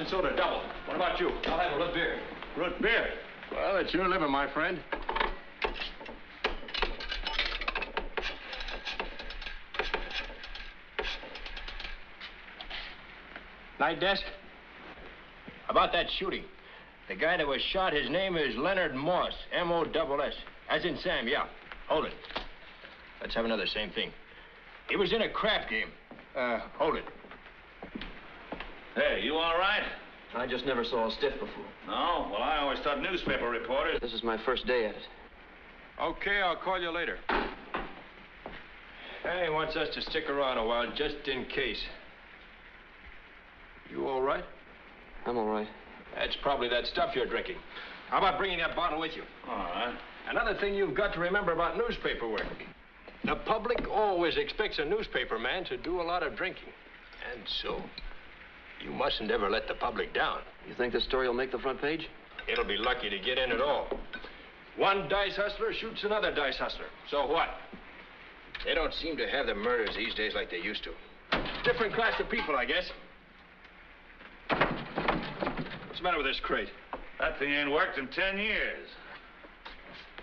and soda, double. What about you? I'll have a root beer. Root beer? Well, it's your living, my friend. Night desk? About that shooting. The guy that was shot, his name is Leonard Moss, M-O-S-S. As in Sam, yeah. Hold it. Let's have another same thing. He was in a crap game. Hold it. Hey, you all right? I just never saw a stiff before. No? Well, I always thought newspaper reporters... This is my first day at it. Okay, I'll call you later. He wants us to stick around a while, just in case. You all right? I'm all right. That's probably that stuff you're drinking. How about bringing that bottle with you? All right. Another thing you've got to remember about newspaper work. The public always expects a newspaper man to do a lot of drinking. And so, you mustn't ever let the public down. You think this story will make the front page? It'll be lucky to get in at all. One dice hustler shoots another dice hustler. So what? They don't seem to have the murders these days like they used to. Different class of people, I guess. What's the matter with this crate? That thing ain't worked in 10 years.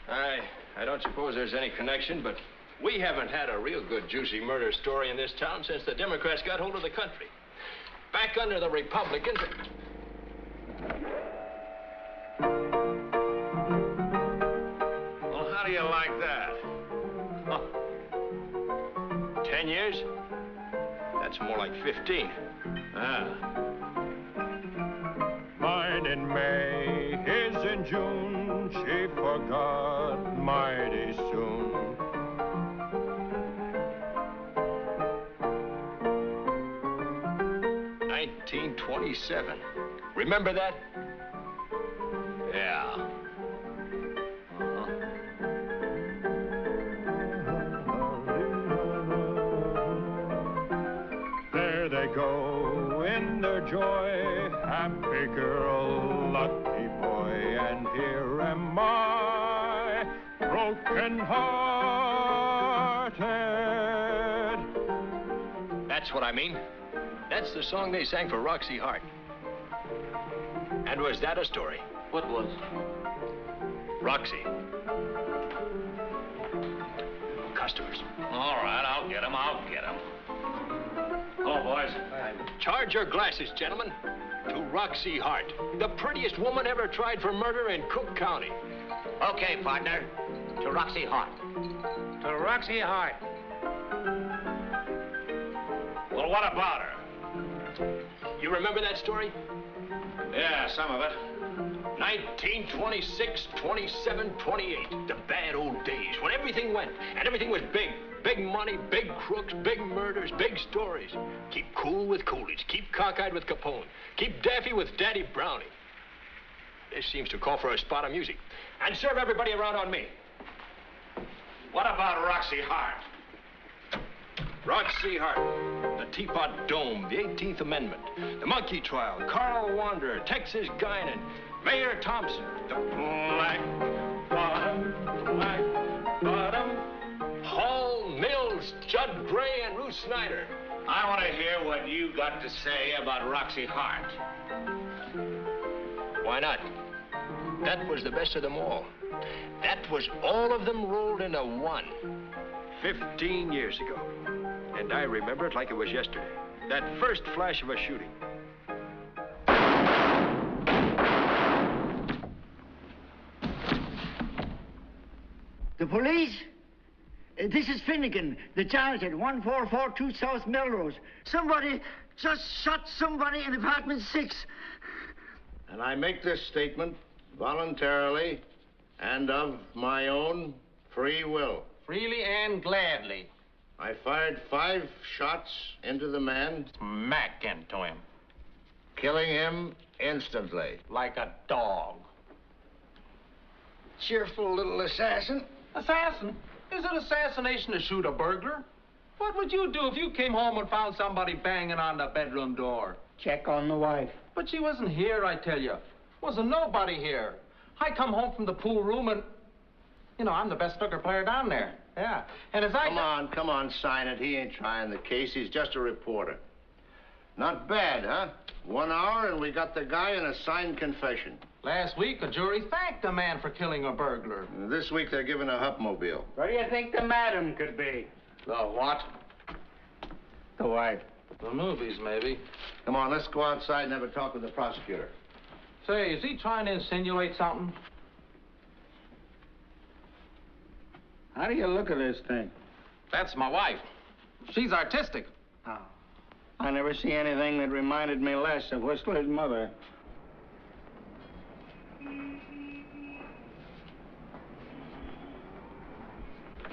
I don't suppose there's any connection, but we haven't had a real good juicy murder story in this town since the Democrats got hold of the country. Back under the Republicans... Well, how do you like that? Huh. 10 years? That's more like 15. Ah. Mine in May, his in June, she forgot mighty soon. $1927. Remember that? Yeah. There they go in their joy, happy girl, lucky boy, and here am I, broken hearted. That's what I mean. That's the song they sang for Roxie Hart. And was that a story? What was? Roxie. Customers. All right, I'll get him. Hello, boys. Charge your glasses, gentlemen, to Roxie Hart, the prettiest woman ever tried for murder in Cook County. Okay, partner. To Roxie Hart. To Roxie Hart. Well, what about her? You remember that story? Yeah, some of it. 1926, 27, 28. The bad old days when everything went, and everything was big. Big money, big crooks, big murders, big stories. Keep cool with Coolidge. Keep cockeyed with Capone. Keep daffy with Daddy Browning. This seems to call for a spot of music. And serve everybody around on me. What about Roxie Hart? Roxie Hart, the Teapot Dome, the 18th Amendment, the Monkey Trial, Carl Wanderer, Texas Guinan, Mayor Thompson, the Black Bottom, Hall, Mills, Judd Gray, and Ruth Snyder. I want to hear what you got to say about Roxie Hart. Why not? That was the best of them all. That was all of them rolled into one. 15 years ago. And I remember it like it was yesterday. That first flash of a shooting. The police? This is Finnegan, the charge at 1442 South Melrose. Somebody just shot somebody in apartment 6. And I make this statement voluntarily and of my own free will. Freely and gladly. I fired 5 shots into the man, Smack into him. killing him instantly. Like a dog. Cheerful little assassin. Assassin? Is it assassination to shoot a burglar? What would you do if you came home and found somebody banging on the bedroom door? Check on the wife. But she wasn't here, I tell you. Wasn't nobody here. I come home from the pool room and, you know, I'm the best snooker player down there. Yeah. And as I... Come on, sign it. He ain't trying the case. He's just a reporter. Not bad, huh? 1 hour and we got the guy in a signed confession. Last week, a jury thanked a man for killing a burglar. This week they're giving a Hupmobile. Where do you think the madam could be? The what? The wife. The movies, maybe. Come on, let's go outside and have a talk with the prosecutor. Say, is he trying to insinuate something? How do you look at this thing? That's my wife. She's artistic. Oh. I never see anything that reminded me less of Whistler's mother.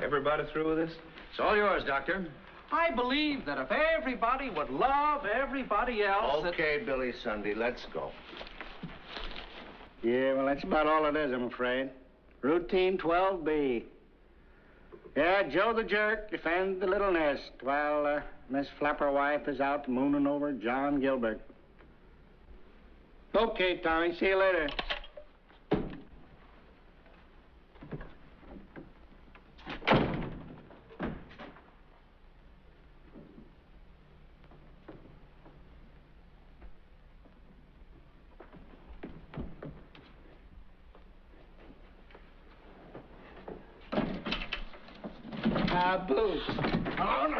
Everybody through with this? It's all yours, Doctor. I believe that if everybody would love everybody else... Okay, Billy Sunday, let's go. Yeah, well, that's about all it is, I'm afraid. Routine 12B. Yeah, Joe the Jerk defends the little nest while Miss Flapper wife is out mooning over John Gilbert. Okay, Tommy, see you later. Boo. Oh, no.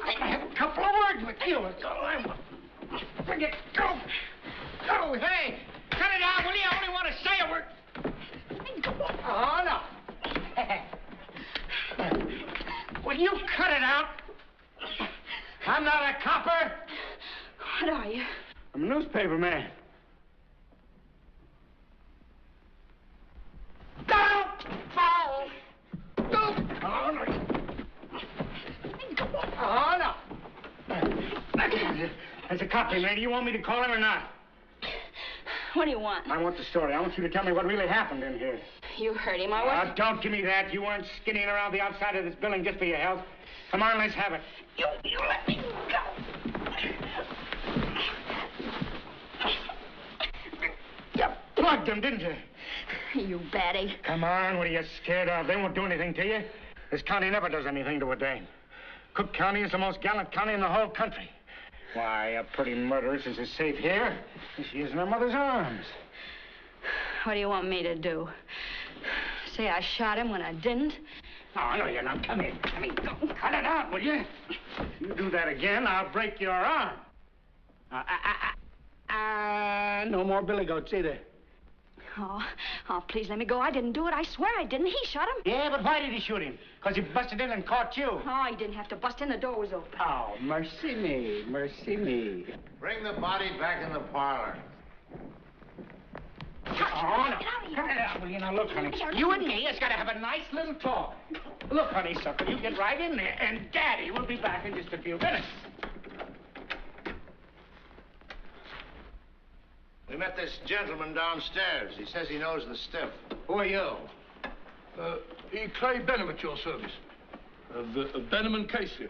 I have a couple of words with you. That's all I want. Forget. Go. Go. Hey, cut it out, will you? I only want to say a word. Oh, no. Will you cut it out? I'm not a copper. What are you? I'm a newspaper man. Oh, no. Oh, no. There's a cop here, lady. You want me to call him or not? What do you want? I want the story. I want you to tell me what really happened in here. You heard him. I wasn't... Don't give me that. You weren't skinnying around the outside of this building just for your health. Come on, let's have it. You let me go. You plugged them, didn't you? You baddie. Come on, what are you scared of? They won't do anything to you. This county never does anything to a dame. Cook County is the most gallant county in the whole country. Why, a pretty murderess is as safe here as she is in her mother's arms. What do you want me to do? Say I shot him when I didn't? Oh, no, you're not. Come here. Don't cut it out, will you? If you do that again, I'll break your arm. No more billy goats either. Oh, please let me go. I didn't do it. I swear I didn't. He shot him. Yeah, but why did he shoot him? Because he busted in and caught you. Oh, he didn't have to bust in. The door was open. Oh, mercy me, mercy me. Bring the body back in the parlor. Oh, no. Cut it out, will you? Now, look, honey. You and me has got to have a nice little talk. Look, honeysuckle, you get right in there, and Daddy will be back in just a few minutes. We met this gentleman downstairs. He says he knows the stiff. Who are you? Clay Benham at your service. Of Benham and Casely.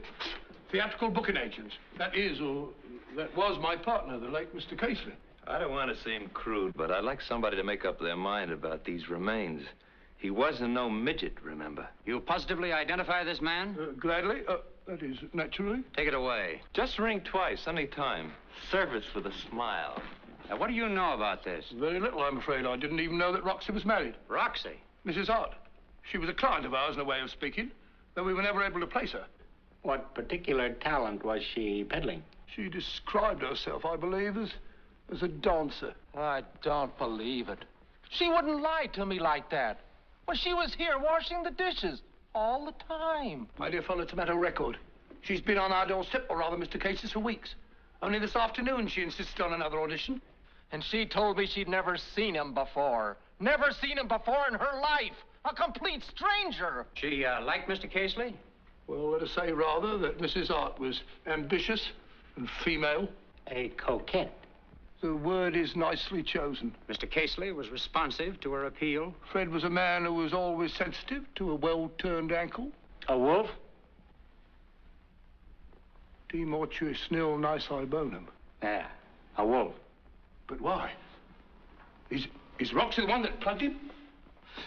Theatrical booking agents. That is, or that was my partner, the late Mr. Casely. I don't want to seem crude, but I'd like somebody to make up their mind about these remains. He wasn't no midget, remember? You positively identify this man? Gladly. That is, naturally. Take it away. Just ring twice, any time. Service with a smile. Now, what do you know about this? Very little, I'm afraid. I didn't even know that Roxie was married. Roxie? Mrs. Hart. She was a client of ours, in a way of speaking, though we were never able to place her. What particular talent was she peddling? She described herself, I believe, as a dancer. I don't believe it. She wouldn't lie to me like that. Well, she was here washing the dishes all the time. My dear fellow, it's a matter of record. She's been on our doorstep, or rather Mr. Case's, for weeks. Only this afternoon she insisted on another audition. And she told me she'd never seen him before. Never seen him before in her life. A complete stranger. She liked Mr. Casely? Well, let us say rather that Mrs. Hart was ambitious and female. A coquette. The word is nicely chosen. Mr. Casely was responsive to her appeal? Fred was a man who was always sensitive to a well-turned ankle. A wolf? De mortuis nil nisi bonum. Yeah, a wolf. But why? Is Roxie the one that plugged him?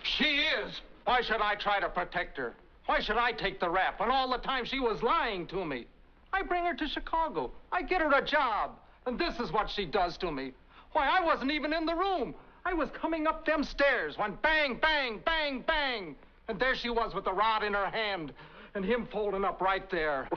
She is. Why should I try to protect her? Why should I take the rap when all the time she was lying to me? I bring her to Chicago. I get her a job. And this is what she does to me. Why, I wasn't even in the room. I was coming up them stairs when bang, bang, bang, bang. And there she was with the rod in her hand. And him folding up right there.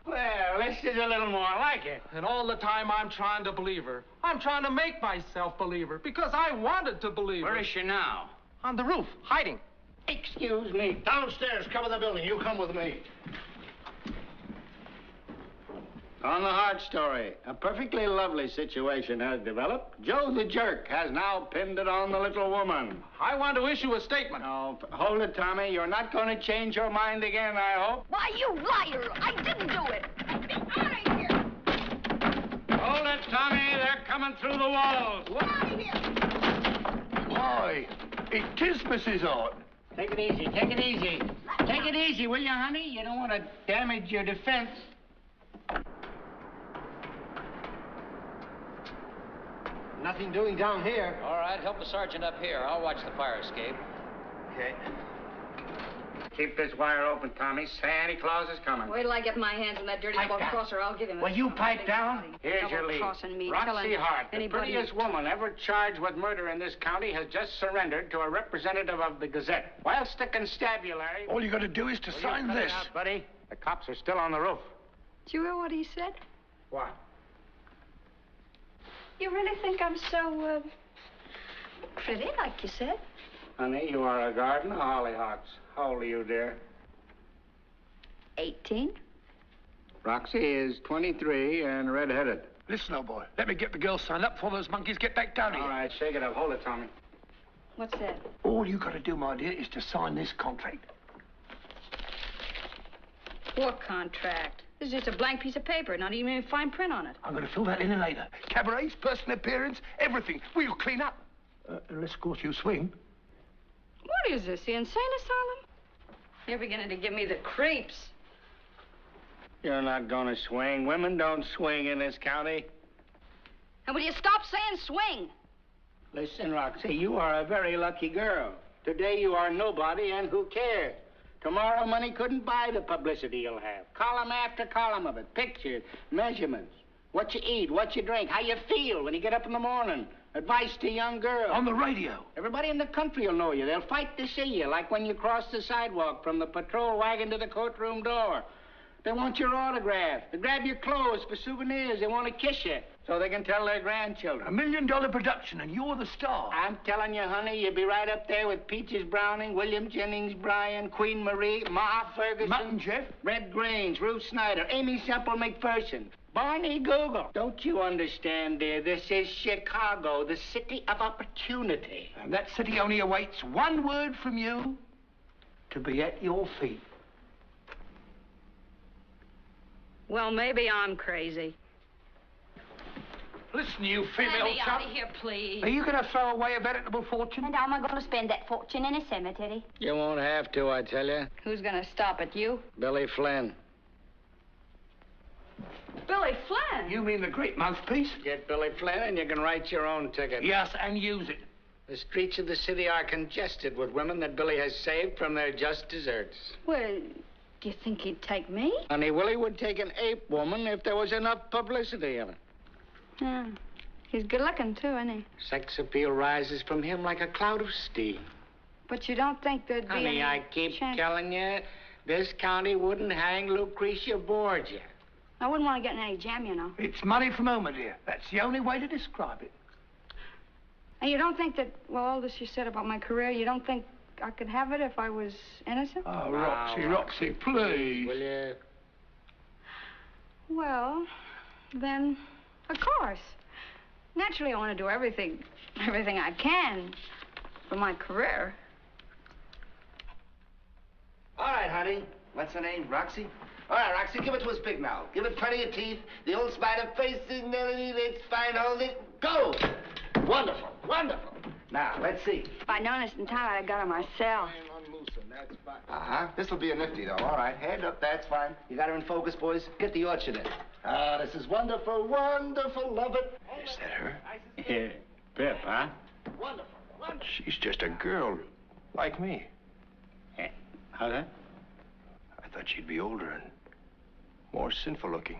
Well, this is a little more like it. And all the time I'm trying to believe her. I'm trying to make myself believe her because I wanted to believe her. Where is she now? On the roof, hiding. Excuse me. Downstairs, cover the building. You come with me. On the Hart story, a perfectly lovely situation has developed. Joe the jerk has now pinned it on the little woman. I want to issue a statement. Now, hold it, Tommy. You're not going to change your mind again, I hope. Why, you liar! I didn't do it! Get out of here! Hold it, Tommy. They're coming through the walls. Get out of here! Why, it is Mrs. Hart. Take it easy. Take it easy. Take it easy, will you, honey? You don't want to damage your defense. Nothing doing down here. All right, help the sergeant up here. I'll watch the fire escape. Okay. Keep this wire open, Tommy. Santa Claus is coming. Wait till I get my hands on that dirty Pipe double down. crosser. I'll give him a... Will you pipe down? Here's your lead. Double-crossing me, Roxie telling Hart, the anybody... prettiest woman ever charged with murder in this county, has just surrendered to a representative of the Gazette. While stick constabulary... All you got to do is to Will you sign cut it this. out, buddy? The cops are still on the roof. Did you hear what he said? What? You really think I'm so, pretty, like you said? Honey, you are a garden of hollyhocks. How old are you, dear? 18. Roxy is 23 and red-headed. Listen, old boy, let me get the girls signed up before those monkeys get back down here. All right, shake it up. Hold it, Tommy. What's that? All you got to do, my dear, is to sign this contract. What contract? This is just a blank piece of paper, not even fine print on it. I'm going to fill that in later. Cabarets, personal appearance, everything. We'll clean up. Unless, of course, you swing. What is this, the insane asylum? You're beginning to give me the creeps. You're not going to swing. Women don't swing in this county. And will you stop saying swing? Listen, Roxy, you are a very lucky girl. Today you are nobody, and who cares? Tomorrow, money couldn't buy the publicity you'll have. Column after column of it. Pictures, measurements, what you eat, what you drink, how you feel when you get up in the morning. Advice to young girls. On the radio. Everybody in the country will know you. They'll fight to see you, like when you cross the sidewalk from the patrol wagon to the courtroom door. They want your autograph. They grab your clothes for souvenirs. They want to kiss you so they can tell their grandchildren. $1 million production, and you're the star. I'm telling you, honey, you'll be right up there with Peaches Browning, William Jennings Bryan, Queen Marie, Ma Ferguson, Mutton Jeff, Red Grange, Ruth Snyder, Amy Semple McPherson, Barney Google. Don't you understand, dear? This is Chicago, the city of opportunity. and that city only awaits one word from you to be at your feet. Well, maybe I'm crazy. Listen, you Let female me chap. out of here, please. Are you going to throw away a veritable fortune? And how am I going to spend that fortune in a cemetery? You won't have to, I tell you. Who's gonna stop it, you? Billy Flynn. Billy Flynn? You mean the great mouthpiece? Get Billy Flynn and you can write your own ticket. Yes, and use it. The streets of the city are congested with women that Billy has saved from their just deserts. Well, do you think he'd take me? Honey, Willie would take an ape woman if there was enough publicity of it. Yeah. He's good looking, too, isn't he? Sex appeal rises from him like a cloud of steam. But you don't think there'd be Honey, any I keep chance... telling you, this county wouldn't hang Lucretia Borgia. I wouldn't want to get in any jam, you know. It's money from home, my dear. That's the only way to describe it. And you don't think that, well, all this you said about my career, you don't think I could have it if I was innocent? Oh, Roxy, please. Will you? Well, then, of course. Naturally, I want to do everything I can for my career. All right, honey. What's her name? Roxy? All right, Roxy, give it to us big now. Give it plenty of teeth. The old spider faces, Nunnally, let's find all this. Go! Wonderful, wonderful. Now, let's see. If I'd known this in time, I'd have got her myself. Uh-huh. This'll be a nifty, though. All right, head up, that's fine. You got her in focus, boys? Get the orchard in. Ah, this is wonderful, wonderful. Love it. Is that her? Yeah. Pip, huh? Wonderful, wonderful. She's just a girl, like me. How's that? I thought she'd be older and more sinful looking.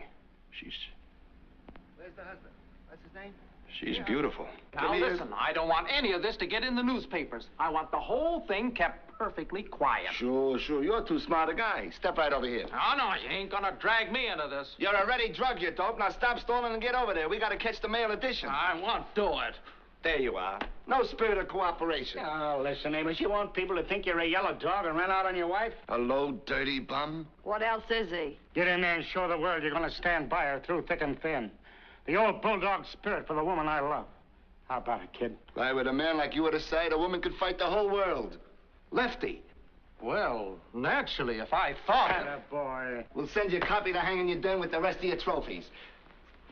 Where's the husband? What's his name? She's beautiful. Now listen, I don't want any of this to get in the newspapers. I want the whole thing kept perfectly quiet. Sure. You're too smart a guy. Step right over here. No, you ain't gonna drag me into this. You're already drugged, you dope. Now stop stalling and get over there. We gotta catch the mail edition. I won't do it. There you are. No spirit of cooperation. Oh, listen, Amos, you want people to think you're a yellow dog and run out on your wife? A low, dirty bum? What else is he? Get in there and show the world you're going to stand by her through thick and thin. The old bulldog spirit for the woman I love. How about it, kid? Why, with a man like you at his side, a woman could fight the whole world. Lefty. Well, naturally, if I thought... Attaboy. We'll send you a copy to hang in your den with the rest of your trophies.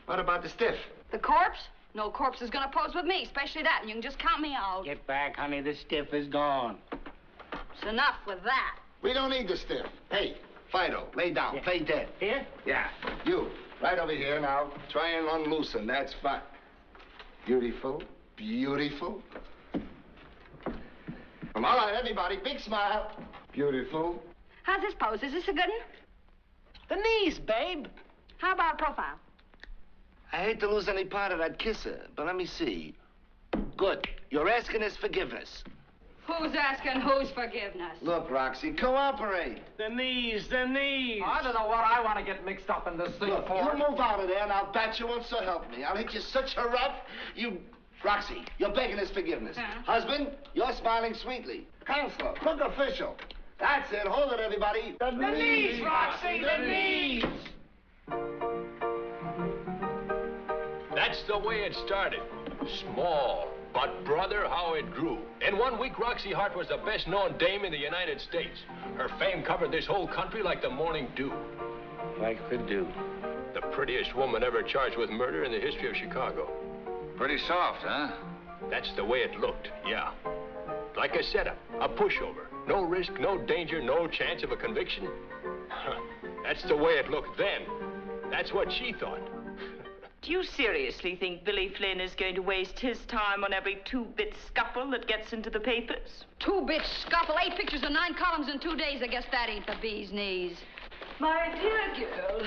What about the stiff? The corpse? No corpse is gonna pose with me, especially that, and you can just count me out. Get back, honey. The stiff is gone. It's enough with that. We don't need the stiff. Hey, Fido, lay down. Yeah. Play dead. Here? Yeah. You, right over here now. Try and unloosen. That's fine. Beautiful. Beautiful. All right, everybody, big smile. Beautiful. How's this pose? Is this a good one? The knees, babe. How about profile? I hate to lose any part of that kisser, but let me see. Good. You're asking his forgiveness. Who's asking whose forgiveness? Look, Roxy, cooperate. The knees, the knees. I don't know what I want to get mixed up in this thing Look, for. you move out of there, and I'll bat you won't so help me. I'll hit you such a rough, you... Roxy, you're begging his forgiveness. Husband, you're smiling sweetly. Counselor, look official. That's it. Hold it, everybody. The knees, Roxy, the knees. That's the way it started. Small. But, brother, how it grew. In 1 week, Roxie Hart was the best-known dame in the United States. Her fame covered this whole country like the morning dew. Like the dew. The prettiest woman ever charged with murder in the history of Chicago. Pretty soft, huh? That's the way it looked, yeah. Like a setup, a pushover. No risk, no danger, no chance of a conviction. That's the way it looked then. That's what she thought. Do you seriously think Billy Flynn is going to waste his time on every two-bit scuffle that gets into the papers? Two-bit scuffle, 8 pictures and 9 columns in 2 days. I guess that ain't the bee's knees. My dear girl,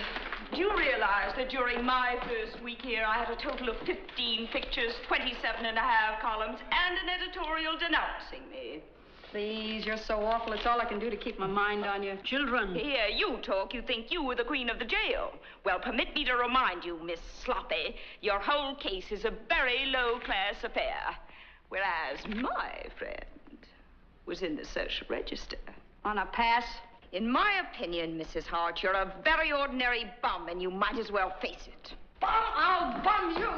do you realize that during my first week here, I had a total of 15 pictures, 27 and a half columns, and an editorial denouncing me? Please, you're so awful. It's all I can do to keep my mind on you. Children. Here, you talk. You think you were the queen of the jail. Well, permit me to remind you, Miss Sloppy, your whole case is a very low-class affair, whereas my friend was in the social register. On a pass? In my opinion, Mrs. Hart, you're a very ordinary bum, and you might as well face it. Bum! I'll bum you!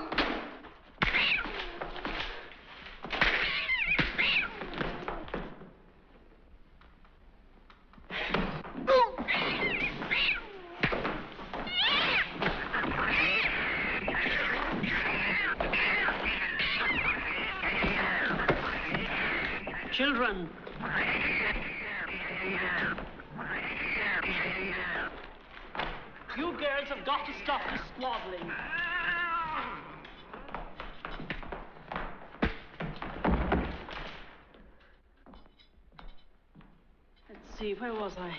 Children. You girls have got to stop this squabbling. Let's see, where was I?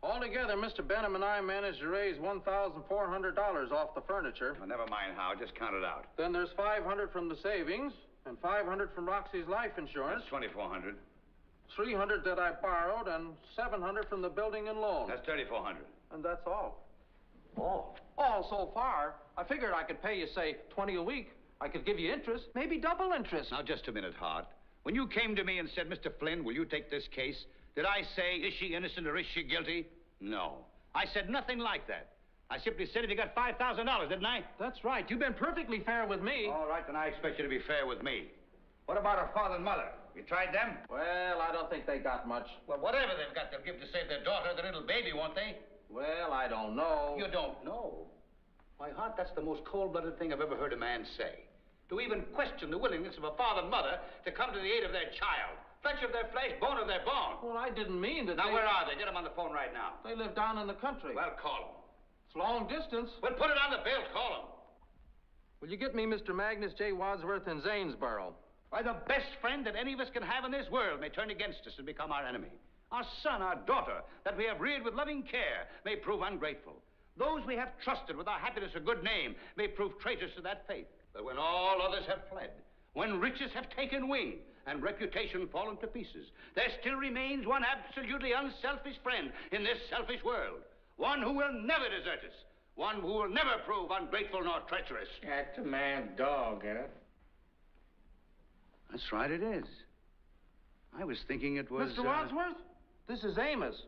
Altogether, Mr. Benham and I managed to raise $1,400 off the furniture. Well, never mind how, just count it out. Then there's $500 from the savings and $500 from Roxie's life insurance. That's $2,400. $300 that I borrowed and $700 from the building and loan. That's $3,400. And that's all. All so far. I figured I could pay you, say, $20 a week. I could give you interest, maybe double interest. Now, just a minute, Hart. When you came to me and said, Mr. Flynn, will you take this case? Did I say, is she innocent or is she guilty? No. I said nothing like that. I simply said if you got $5,000, didn't I? That's right. You've been perfectly fair with me. All right, then I expect you to be fair with me. What about her father and mother? You tried them? Well, I don't think they got much. Well, whatever they've got, they'll give to save their daughter, the little baby, won't they? Well, I don't know. You don't know? Why, Hart, that's the most cold-blooded thing I've ever heard a man say. To even question the willingness of a father and mother to come to the aid of their child. Flesh of their flesh, bone of their bone. Well, I didn't mean that. Now, where are they? Get them on the phone right now. They live down in the country. Well, call them. It's long distance. Well, put it on the bill. Call them. Will you get me Mr. Magnus J. Wadsworth in Zanesboro? Why, the best friend that any of us can have in this world may turn against us and become our enemy. Our son, our daughter, that we have reared with loving care, may prove ungrateful. Those we have trusted with our happiness or good name may prove traitors to that faith. But when all others have fled, when riches have taken wing and reputation fallen to pieces, there still remains one absolutely unselfish friend in this selfish world. One who will never desert us. One who will never prove ungrateful nor treacherous. That's a mad dog, ain't it? That's right, it is. I was thinking it was... Mr. Wadsworth, this is Amos.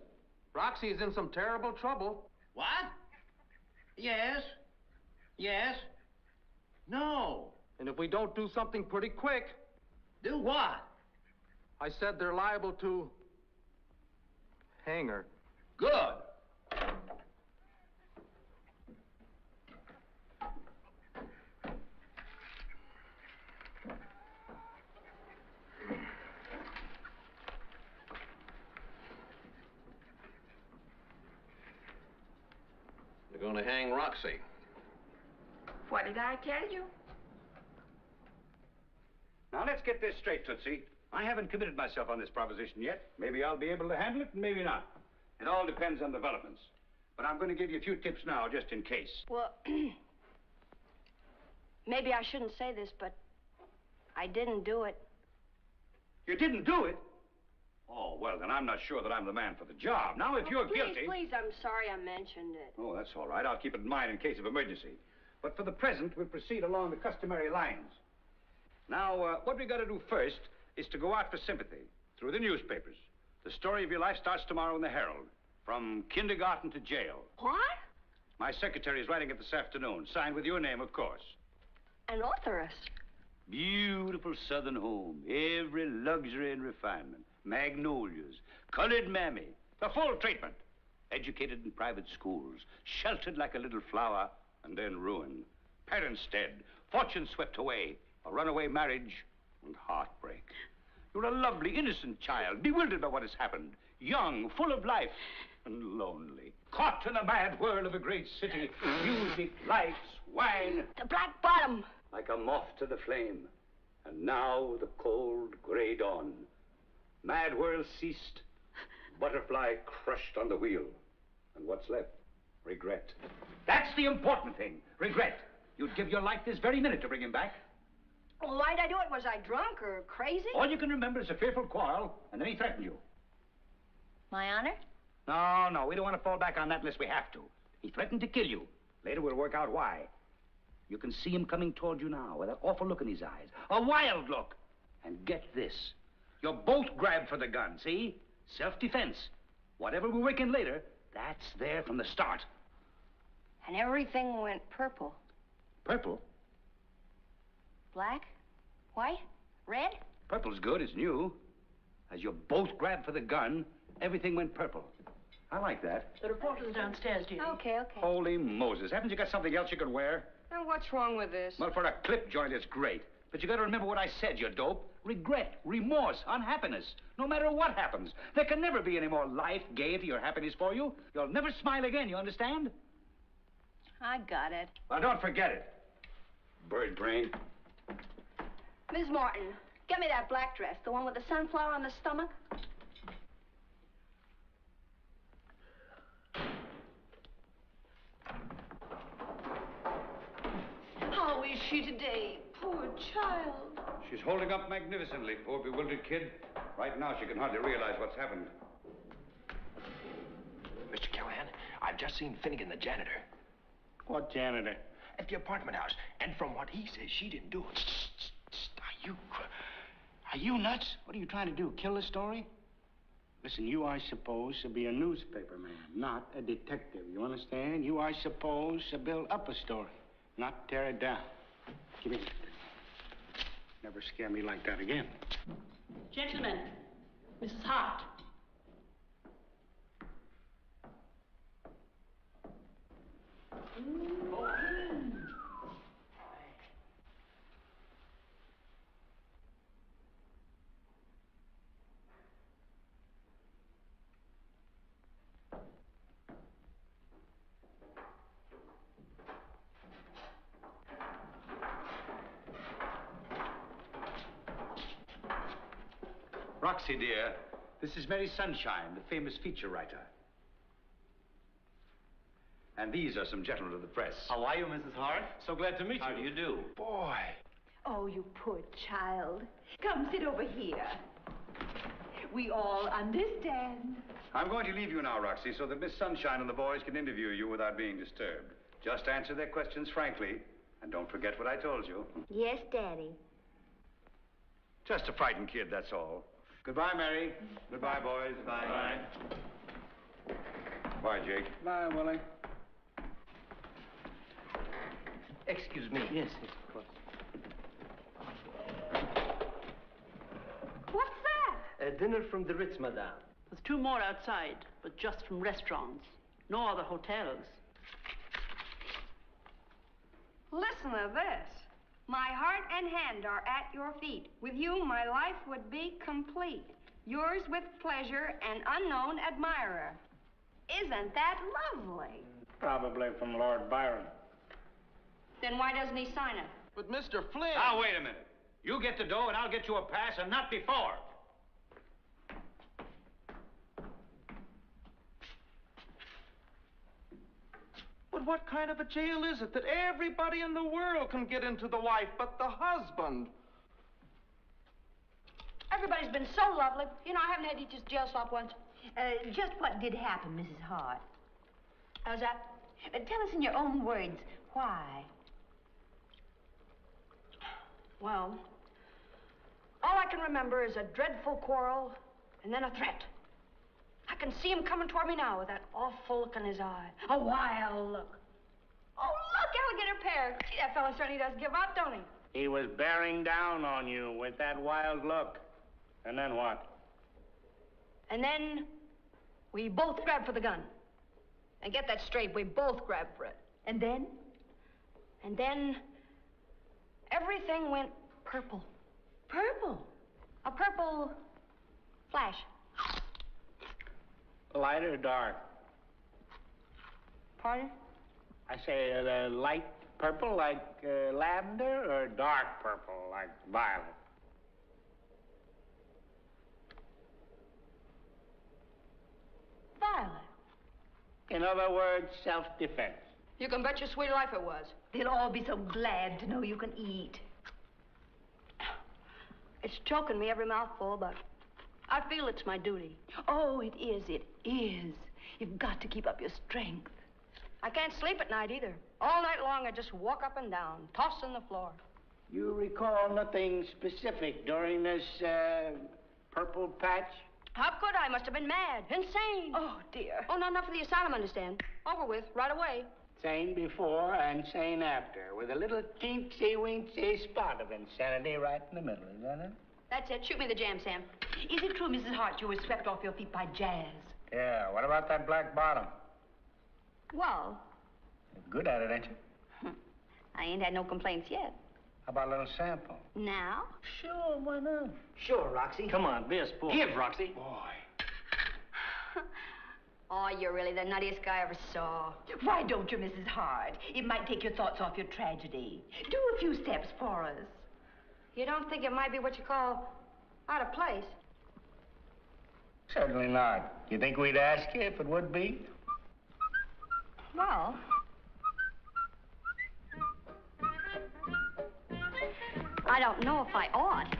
Roxy is in some terrible trouble. What? Yes? Yes? No. And if we don't do something pretty quick... Do what? I said they're liable to... hang her. Good. They're going to hang Roxy. What did I tell you? Now, let's get this straight, Tootsie. I haven't committed myself on this proposition yet. Maybe I'll be able to handle it, and maybe not. It all depends on developments. But I'm going to give you a few tips now, just in case. Well, maybe I shouldn't say this, but I didn't do it. You didn't do it? Oh, well, then I'm not sure that I'm the man for the job. Now, if you're guilty... Please, I'm sorry I mentioned it. Oh, that's all right. I'll keep it in mind in case of emergency. But for the present, we'll proceed along the customary lines. Now, what we got to do first is to go out for sympathy through the newspapers. The story of your life starts tomorrow in the Herald. From kindergarten to jail. What? My secretary is writing it this afternoon. Signed with your name, of course. An authoress. Beautiful southern home. Every luxury and refinement. Magnolias. Colored mammy. The full treatment. Educated in private schools. Sheltered like a little flower. And then ruined. Parents dead. Fortune swept away. A runaway marriage. And heartbreak. You're a lovely, innocent child. Bewildered by what has happened. Young, full of life. And lonely. Caught in the mad whirl of a great city. Music, lights, wine. The Black Bottom. Like a moth to the flame. And now the cold, gray dawn. Mad whirl ceased. Butterfly crushed on the wheel. And what's left? Regret. That's the important thing. Regret. You'd give your life this very minute to bring him back. Well, why'd I do it? Was I drunk or crazy? All you can remember is a fearful quarrel, and then he threatened you. My honor? No, we don't want to fall back on that unless we have to. He threatened to kill you. Later we'll work out why. You can see him coming toward you now with that awful look in his eyes. A wild look. And get this. You're both grabbed for the gun, see? Self-defense. Whatever we work in later, that's there from the start. And everything went purple. Purple? Black? White? Red? Purple's good, it's new. As you're both grabbed for the gun, everything went purple. I like that. The reporter's downstairs, dearie. Okay. Holy Moses. Haven't you got something else you can wear? Now, what's wrong with this? Well, for a clip joint, it's great. But you got to remember what I said, you dope. Regret, remorse, unhappiness. No matter what happens. There can never be any more life, gaiety, or happiness for you. You'll never smile again, you understand? I got it. Well, don't forget it. Bird brain. Miss Martin, get me that black dress, the one with the sunflower on the stomach. How is she today? Poor child. She's holding up magnificently, poor bewildered kid. Right now, she can hardly realize what's happened. Mr. Callahan, I've just seen Finnegan, the janitor. What janitor? At the apartment house. And from what he says, she didn't do it. Are you nuts? What are you trying to do, kill the story? Listen, you are supposed to be a newspaper man, not a detective. You understand? You are supposed to build up a story, not tear it down. Give me that. Never scare me like that again. Gentlemen, Mrs. Hart. Roxie, dear, this is Mary Sunshine, the famous feature writer. And these are some gentlemen of the press. How are you, Mrs. Hart? So glad to meet you. How do you do? Boy. Oh, you poor child. Come sit over here. We all understand. I'm going to leave you now, Roxie, so that Miss Sunshine and the boys can interview you without being disturbed. Just answer their questions frankly, and don't forget what I told you. Yes, Daddy. Just a frightened kid, that's all. Goodbye, Mary. Goodbye, boys. Bye. Bye. Bye, Jake. Bye, Willie. Excuse me. Yes, of course. What's that? A dinner from the Ritz, madame. There's 2 more outside, but just from restaurants. No other hotels. Listen to this. My heart and hand are at your feet. With you, my life would be complete. Yours with pleasure, an unknown admirer. Isn't that lovely? Probably from Lord Byron. Then why doesn't he sign it? But Mr. Flynn... Now, wait a minute. You get the dough and I'll get you a pass, and not before. But what kind of a jail is it that everybody in the world can get into the wife but the husband? Everybody's been so lovely. You know, I haven't had to eat this jail slop once. Just what did happen, Mrs. Hart? How's that? Tell us in your own words, why? Well, all I can remember is a dreadful quarrel and then a threat. I can see him coming toward me now with that awful look in his eye. A wild look. Oh, look, alligator pear. Gee, that fellow certainly does give up, don't he? He was bearing down on you with that wild look. And then what? And then we both grabbed for the gun. And get that straight, we both grabbed for it. And then? And then everything went purple. Purple? A purple flash. Light or dark? Pardon? I say light purple like lavender, or dark purple like violet? Violet. In other words, self-defense. You can bet your sweet life it was. They'll all be so glad to know you can eat. It's choking me every mouthful, but I feel it's my duty. Oh, it is, it is. You've got to keep up your strength. I can't sleep at night either. All night long I just walk up and down, tossing the floor. You recall nothing specific during this purple patch? How could I? Must have been mad, insane. Oh, dear. Oh, not enough for the asylum, understand. Over with, right away. Sane before and sane after, with a little teensy-weensy spot of insanity right in the middle, is that it? That's it. Shoot me the jam, Sam. Is it true, Mrs. Hart, you were swept off your feet by jazz? Yeah, what about that black bottom? Well, You're good at it, ain't you? I ain't had no complaints yet. How about a little sample? Now? Sure, why not? Sure, Roxie. Come on, be a sport. Give, Roxie. Boy. Oh, you're really the nuttiest guy I ever saw. Why don't you, Mrs. Hart? It might take your thoughts off your tragedy. Do a few steps for us. You don't think it might be what you call out of place? Certainly not. You think we'd ask you if it would be? Well, I don't know if I ought.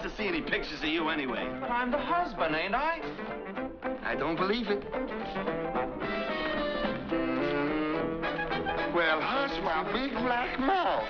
To see any pictures of you anyway. But I'm the husband, ain't I? I don't believe it. Well, hush my big black mouth.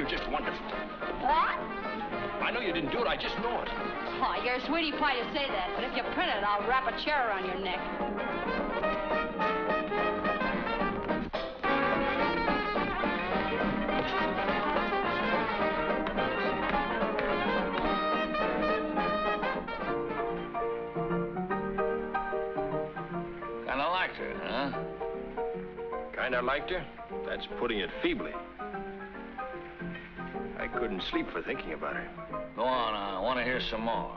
you're just wonderful. What? I know you didn't do it. I just know it. Oh, you're a sweetie pie to say that, but if you print it, I'll wrap a chair around your neck. Kinda liked her, huh? Kinda liked her? That's putting it feebly. I couldn't sleep for thinking about her. Go on, I want to hear some more.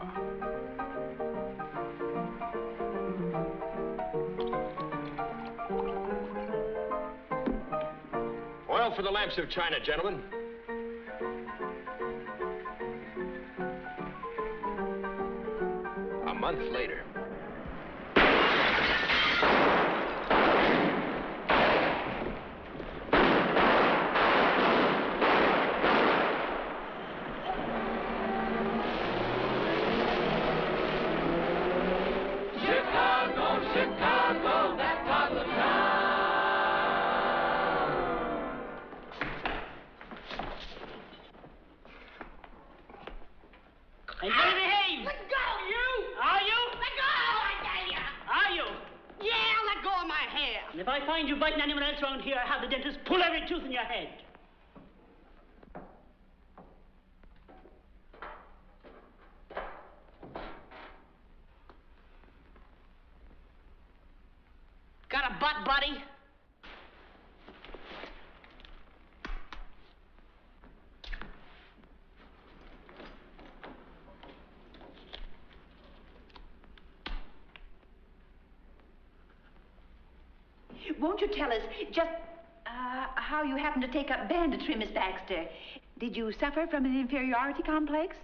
Oil for the lamps of China, gentlemen. A month later. Are you going to behave? Let go! You? Are you? Let go, I tell ya! Are you? Yeah, let go of my hair. And if I find you biting anyone else around here, I'll have the dentist pull every tooth in your head. Got a butt, buddy? Won't you tell us just how you happened to take up banditry, Miss Baxter? Did you suffer from an inferiority complex?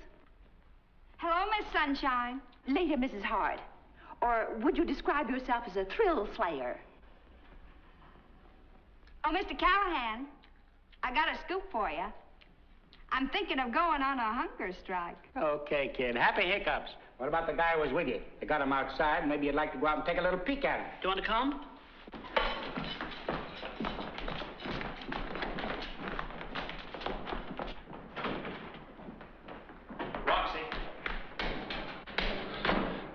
Hello, Miss Sunshine. Later, Mrs. Hart. Or would you describe yourself as a thrill slayer? Oh, Mr. Callahan, I got a scoop for you. I'm thinking of going on a hunger strike. Okay, kid. Happy hiccups. What about the guy who was with you? They got him outside. Maybe you'd like to go out and take a little peek at him. Do you want to come? Roxie.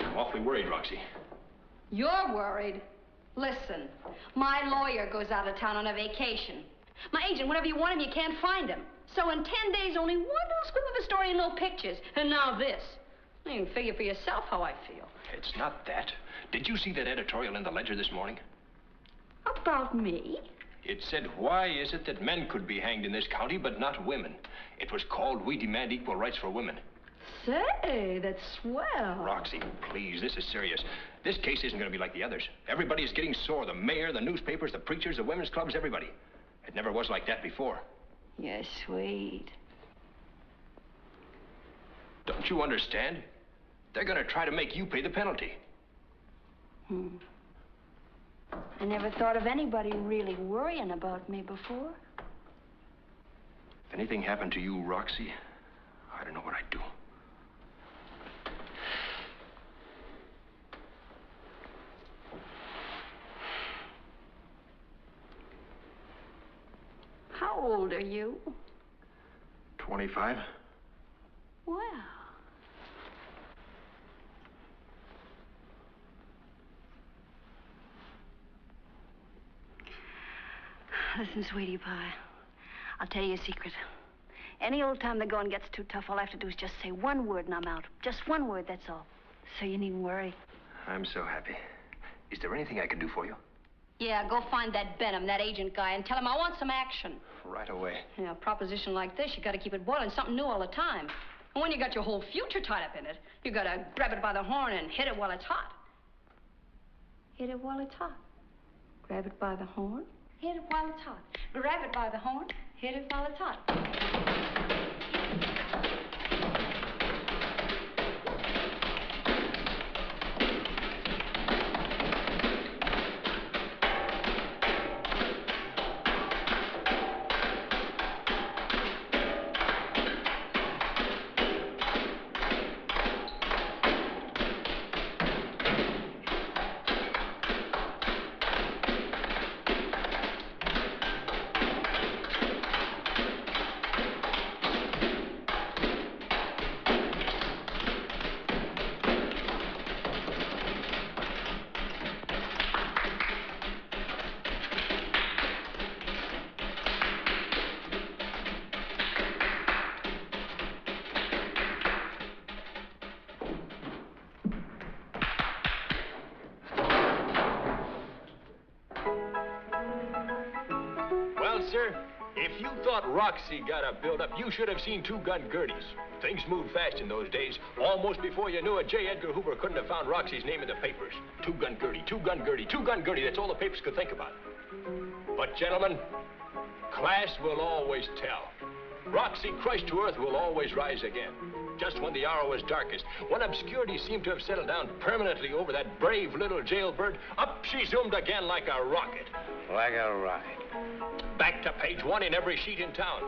I'm awfully worried, Roxie. You're worried? Listen, my lawyer goes out of town on a vacation. My agent, whenever you want him, you can't find him. So in 10 days, only one little squib of a story and no pictures. And now this. You can figure for yourself how I feel. It's not that. Did you see that editorial in the Ledger this morning? About me? It said, why is it that men could be hanged in this county, but not women? It was called, We Demand Equal Rights for Women. Say, that's swell. Roxie, please, this is serious. This case isn't going to be like the others. Everybody is getting sore. The mayor, the newspapers, the preachers, the women's clubs, everybody. It never was like that before. You're sweet. Don't you understand? They're going to try to make you pay the penalty. I never thought of anybody really worrying about me before. If anything happened to you, Roxie, I don't know what I'd do. How old are you? 25. Well. Listen, sweetie pie, I'll tell you a secret. Any old time the going gets too tough, all I have to do is just say one word and I'm out. Just one word, that's all. So you needn't worry. I'm so happy. Is there anything I can do for you? Yeah, go find that Benham, that agent guy, and tell him I want some action. Right away. You know, a proposition like this, you got to keep it boiling, something new all the time. And when you got your whole future tied up in it, you got to grab it by the horn and hit it while it's hot. Hit it while it's hot. Grab it by the horn. Hit it while it's hot. Grab it by the horn. Hit it while it's hot. sir, if you thought Roxie got a build-up, you should have seen two-gun Gerties. Things moved fast in those days. Almost before you knew it, J. Edgar Hoover couldn't have found Roxie's name in the papers. Two-gun Gertie, two-gun Gertie, two-gun Gertie. That's all the papers could think about. But, gentlemen, class will always tell. Roxie, crushed to earth, will always rise again. Just when the hour was darkest, when obscurity seemed to have settled down permanently over that brave little jailbird, up she zoomed again like a rocket. Like a rocket. Back to page 1 in every sheet in town.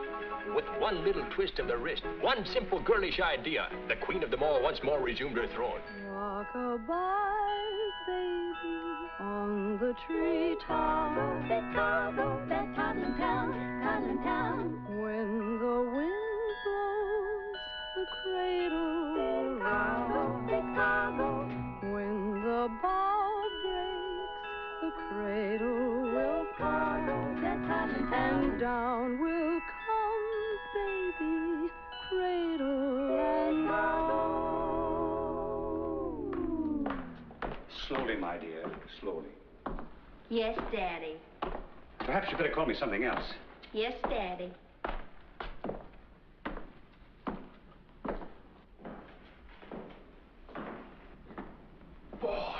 With one little twist of the wrist, one simple girlish idea, the queen of them all once more resumed her throne. Rock-a-bye, baby, on the treetop. Chicago, that toddling town. When the wind blows, the cradle will rock. Chicago. When the bough breaks, the cradle will fall. And down will come, baby, cradle and all. Slowly, my dear, slowly. Yes, Daddy. Perhaps you could have called me something else. Yes, Daddy. Boy.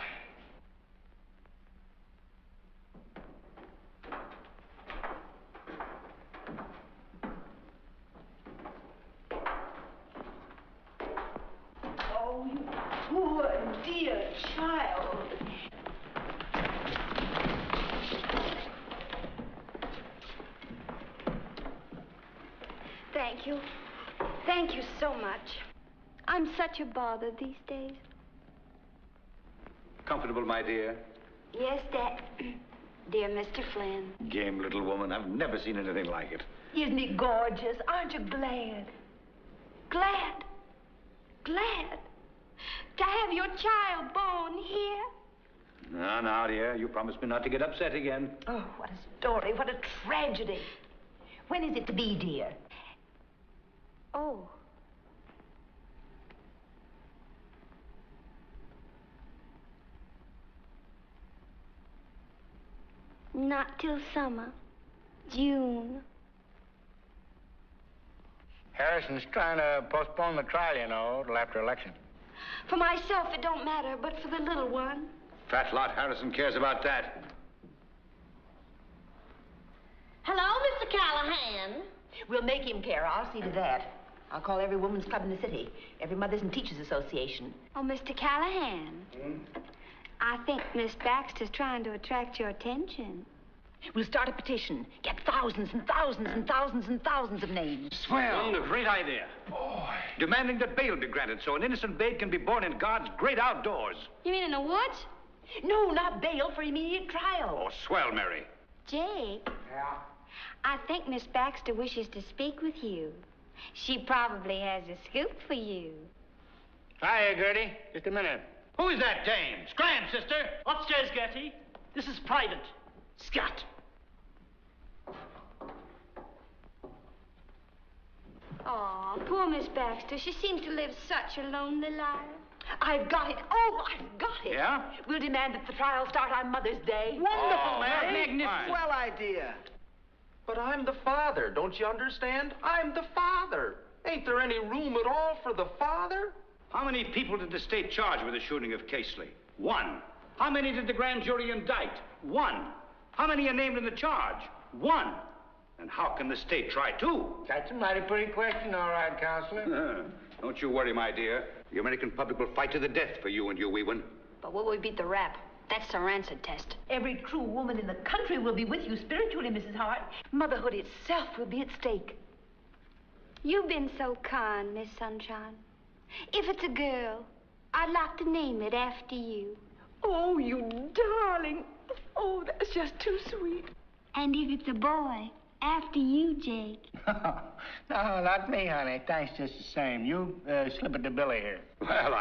Oh, you poor dear child. Thank you. Thank you so much. I'm such a bother these days. Comfortable, my dear? Yes, Dad. Dear Mr. Flynn. Game little woman. I've never seen anything like it. Isn't he gorgeous? Aren't you glad? Glad. Glad. To have your child born here. Now, dear, you promised me not to get upset again. Oh, what a story. What a tragedy. When is it to be, dear? Oh. Not till summer. June. Harrison's trying to postpone the trial, you know, till after election. For myself, it don't matter, but for the little one. Fat lot Harrison cares about that. Hello, Mr. Callahan. We'll make him care. I'll see to that. I'll call every woman's club in the city, every Mothers and Teachers Association. Oh, Mr. Callahan. I think Miss Baxter's trying to attract your attention. We'll start a petition. Get thousands and thousands and thousands and thousands of names. Swell. Great idea. Boy. Demanding that bail be granted so an innocent babe can be born in God's great outdoors. You mean in the woods? No, not bail, for immediate trial. Oh, swell, Mary. Jake. Yeah? I think Miss Baxter wishes to speak with you. She probably has a scoop for you. Hiya, Gertie. Just a minute. Who is that dame? Scram, sister. Upstairs, Gertie. This is private. Scott. Oh, poor Miss Baxter. She seems to live such a lonely life. I've got it. Oh, I've got it. Yeah? We'll demand that the trial start on Mother's Day. Wonderful, Mary. Magnificent. Swell idea. But I'm the father, don't you understand? I'm the father. Ain't there any room at all for the father? How many people did the state charge with the shooting of Casely? 1. How many did the grand jury indict? 1. How many are named in the charge? 1. And how can the state try 2? That's a mighty pretty question, all right, Counselor. Don't you worry, my dear. The American public will fight to the death for you and your wee one. But will we beat the rap? That's the rancid test. Every true woman in the country will be with you spiritually, Mrs. Hart. Motherhood itself will be at stake. You've been so kind, Miss Sunshine. If it's a girl, I'd like to name it after you. Oh, you darling. Oh, that's just too sweet. And if it's a boy, after you, Jake. No, not me, honey. Thanks just the same. You slip it to Billy here. Well,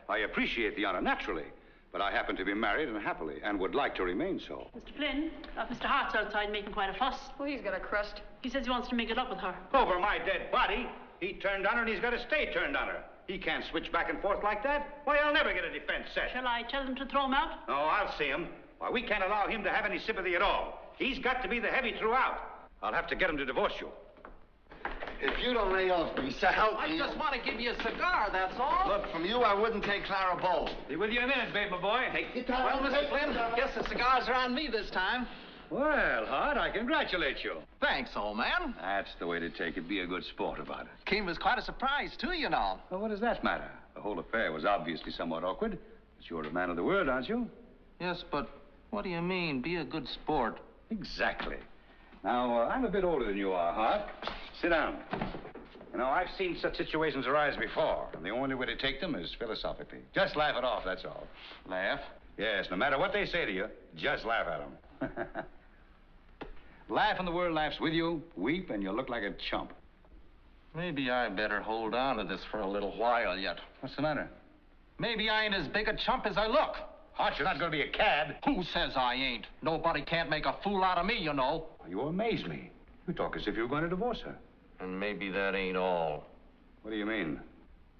I appreciate the honor, naturally. But I happen to be married and happily, and would like to remain so. Mr. Flynn, Mr. Hart's outside making quite a fuss. Oh, he's got a crust. He says he wants to make it up with her. Over my dead body? He turned on her and he's got to stay turned on her. He can't switch back and forth like that. Why, I'll never get a defense set. Shall I tell him to throw him out? No, I'll see him. Why, we can't allow him to have any sympathy at all. He's got to be the heavy throughout. I'll have to get him to divorce you. If you don't lay off me, so help me. I just want to give you a cigar, that's all. Look, from you, I wouldn't take Clara Bowl. Be with you in a minute, babe, my boy. Take your time. Well, Mr. Flynn, guess the cigars are on me this time. Well, Hart, I congratulate you. Thanks, old man. That's the way to take it. Be a good sport about it. Came as quite a surprise, too, you know. Well, what does that matter? The whole affair was obviously somewhat awkward. But you're a man of the world, aren't you? Yes, but what do you mean, be a good sport? Exactly. Now, I'm a bit older than you are, Hart. Sit down. You know, I've seen such situations arise before, and the only way to take them is philosophically. Just laugh it off, that's all. Laugh? Yes, no matter what they say to you, just laugh at them. Laugh and the world laughs with you. Weep and you look like a chump. Maybe I better hold on to this for a little while yet. What's the matter? Maybe I ain't as big a chump as I look. Hart, you're not going to be a cad. Who says I ain't? Nobody can't make a fool out of me, you know. You amaze me. You talk as if you were going to divorce her. And maybe that ain't all. What do you mean?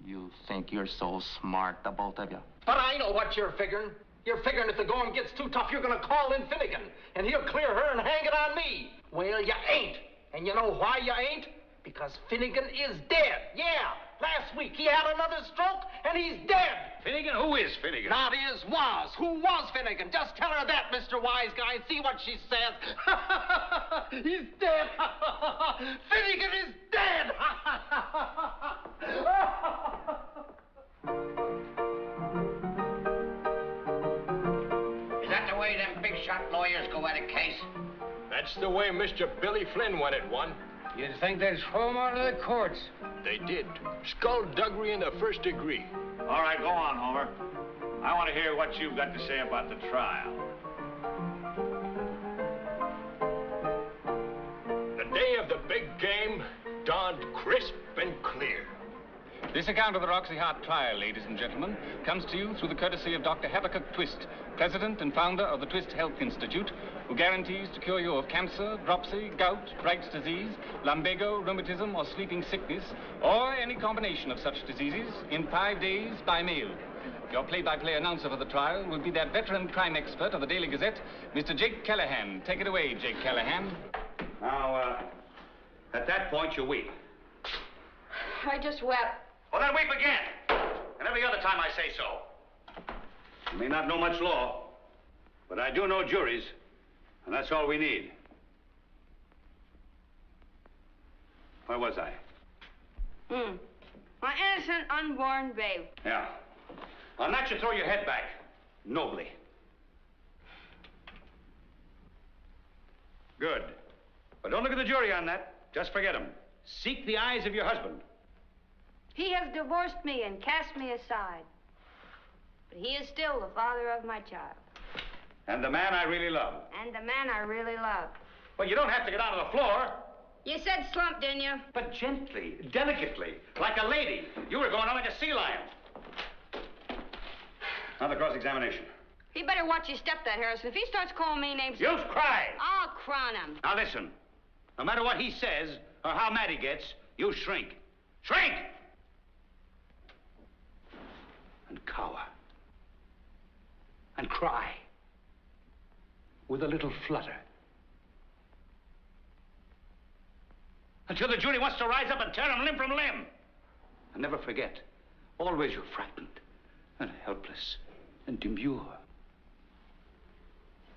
You think you're so smart, the both of you. But I know what you're figuring. You're figuring if the going gets too tough, you're going to call in Finnegan, and he'll clear her and hang it on me. Well, you ain't. And you know why you ain't? Because Finnegan is dead. Yeah. Last week he had another stroke, and he's dead. Finnegan? Who is Finnegan? Not is, was. Who was Finnegan? Just tell her that, Mr. Wise Guy, and see what she says. He's dead. Finnegan is dead. Is that the way them big shot lawyers go at a case? That's the way Mr. Billy Flynn went at one. You'd think they'd throw him out of the courts. They did. Skullduggery in the first degree. All right, go on, Homer. I want to hear what you've got to say about the trial. The day of the big game dawned crisp and clear. This account of the Roxie Hart trial, ladies and gentlemen, comes to you through the courtesy of Dr. Habakkuk Twist, president and founder of the Twist Health Institute, who guarantees to cure you of cancer, dropsy, gout, Bright's disease, lumbago, rheumatism, or sleeping sickness, or any combination of such diseases in 5 days by mail. Your play-by-play announcer for the trial will be that veteran crime expert of the Daily Gazette, Mr. Jake Callahan. Take it away, Jake Callahan. Now, at that point, you weep. I just wept. Well, then weep again. And every other time I say so. I may not know much law, but I do know juries, and that's all we need. Where was I? My innocent unborn babe. Yeah. On that, you throw your head back. Nobly. Good. But don't look at the jury on that. Just forget them. Seek the eyes of your husband. He has divorced me and cast me aside. But he is still the father of my child. And the man I really love. And the man I really love. Well, you don't have to get onto the floor. You said slump, didn't you? But gently, delicately, like a lady. You were going on like a sea lion. Now the cross-examination. He better watch his step, that Harrison. If he starts calling me names... You've cried. I'll crown him. Now listen. No matter what he says or how mad he gets, you shrink. Shrink! And cower. And cry. With a little flutter. Until the jury wants to rise up and tear him limb from limb. And never forget, always you're frightened and helpless and demure.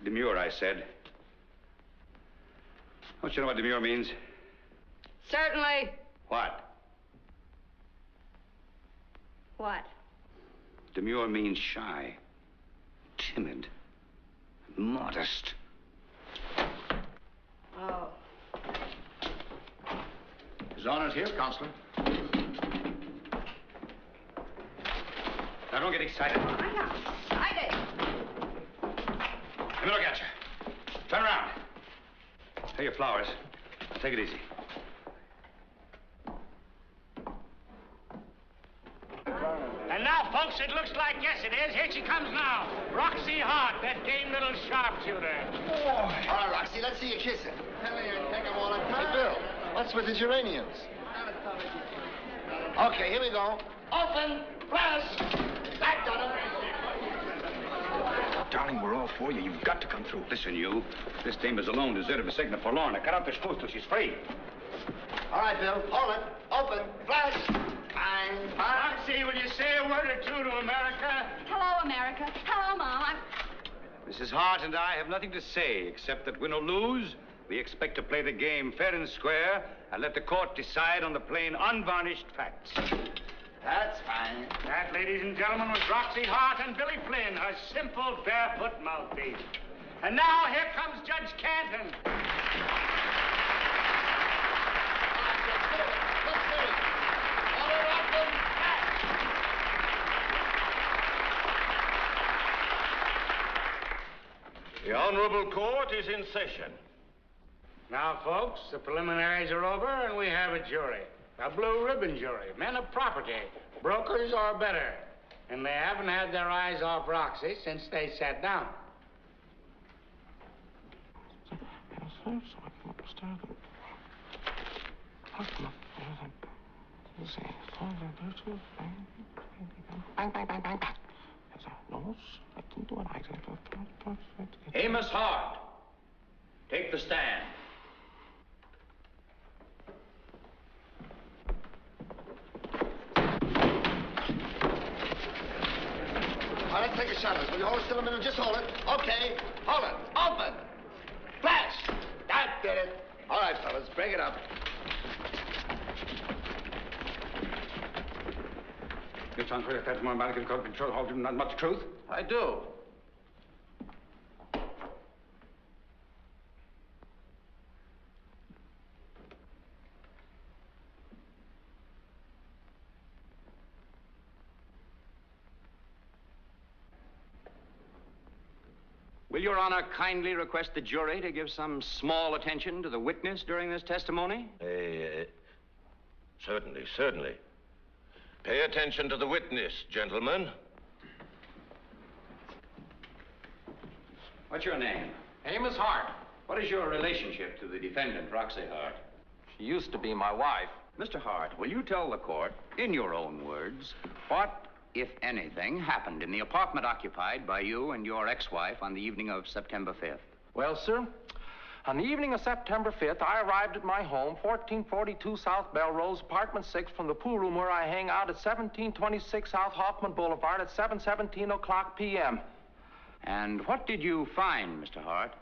Demure, I said. Don't you know what demure means? Certainly. What? What? Demure means shy, timid, modest. Oh. His Honor's here, Counselor. Now, don't get excited. I'm not excited. Let me look at you. Turn around. Here are your flowers. Take it easy. And now, folks, it looks like, yes, it is. Here she comes now. Roxie Hart, that game little sharpshooter. Oh. All right, Roxie, let's see you kiss it. Take them all the time. Hey, Bill, what's with the geraniums? Okay, here we go. Open, press. That done it. darling, we're all for you. You've got to come through. Listen, you. This dame is alone, deserted, forsaken, and forlorn. Now cut out the screws till she's free. All right, Bill. Hold it. Open. Flash. Fine. Roxie, will you say a word or two to America? Hello, America. Hello, Mom. Mrs. Hart and I have nothing to say except that win or lose, we expect to play the game fair and square and let the court decide on the plain, unvarnished facts. That's fine. That, ladies and gentlemen, was Roxie Hart and Billy Flynn, her simple, barefoot mouthpiece. And now, here comes Judge Canton. The Honorable Court is in session. Now, folks, the preliminaries are over, and we have a jury. A blue ribbon jury, men of property, brokers or better. And they haven't had their eyes off Roxie since they sat down. Bang, bang, bang, bang, bang. No, I didn't do it. Amos Hart, take the stand. All right, take a shot at it. Will you hold it still a minute? Just hold it. Okay. Hold it. Open. Flash. That did it. All right, fellas, break it up. You transfer your federal American Code Control hold not much truth? I do. Will Your Honor kindly request the jury to give some small attention to the witness during this testimony? Certainly, certainly. Pay attention to the witness, gentlemen. What's your name? Amos Hart. What is your relationship to the defendant, Roxie Hart? She used to be my wife. Mr. Hart, will you tell the court, in your own words, what, if anything, happened in the apartment occupied by you and your ex-wife on the evening of September 5th? Well, sir, on the evening of September 5th, I arrived at my home, 1442 South Belrose, apartment 6, from the pool room where I hang out at 1726 South Hoffman Boulevard at 7:17 o'clock p.m. And what did you find, Mr. Hart?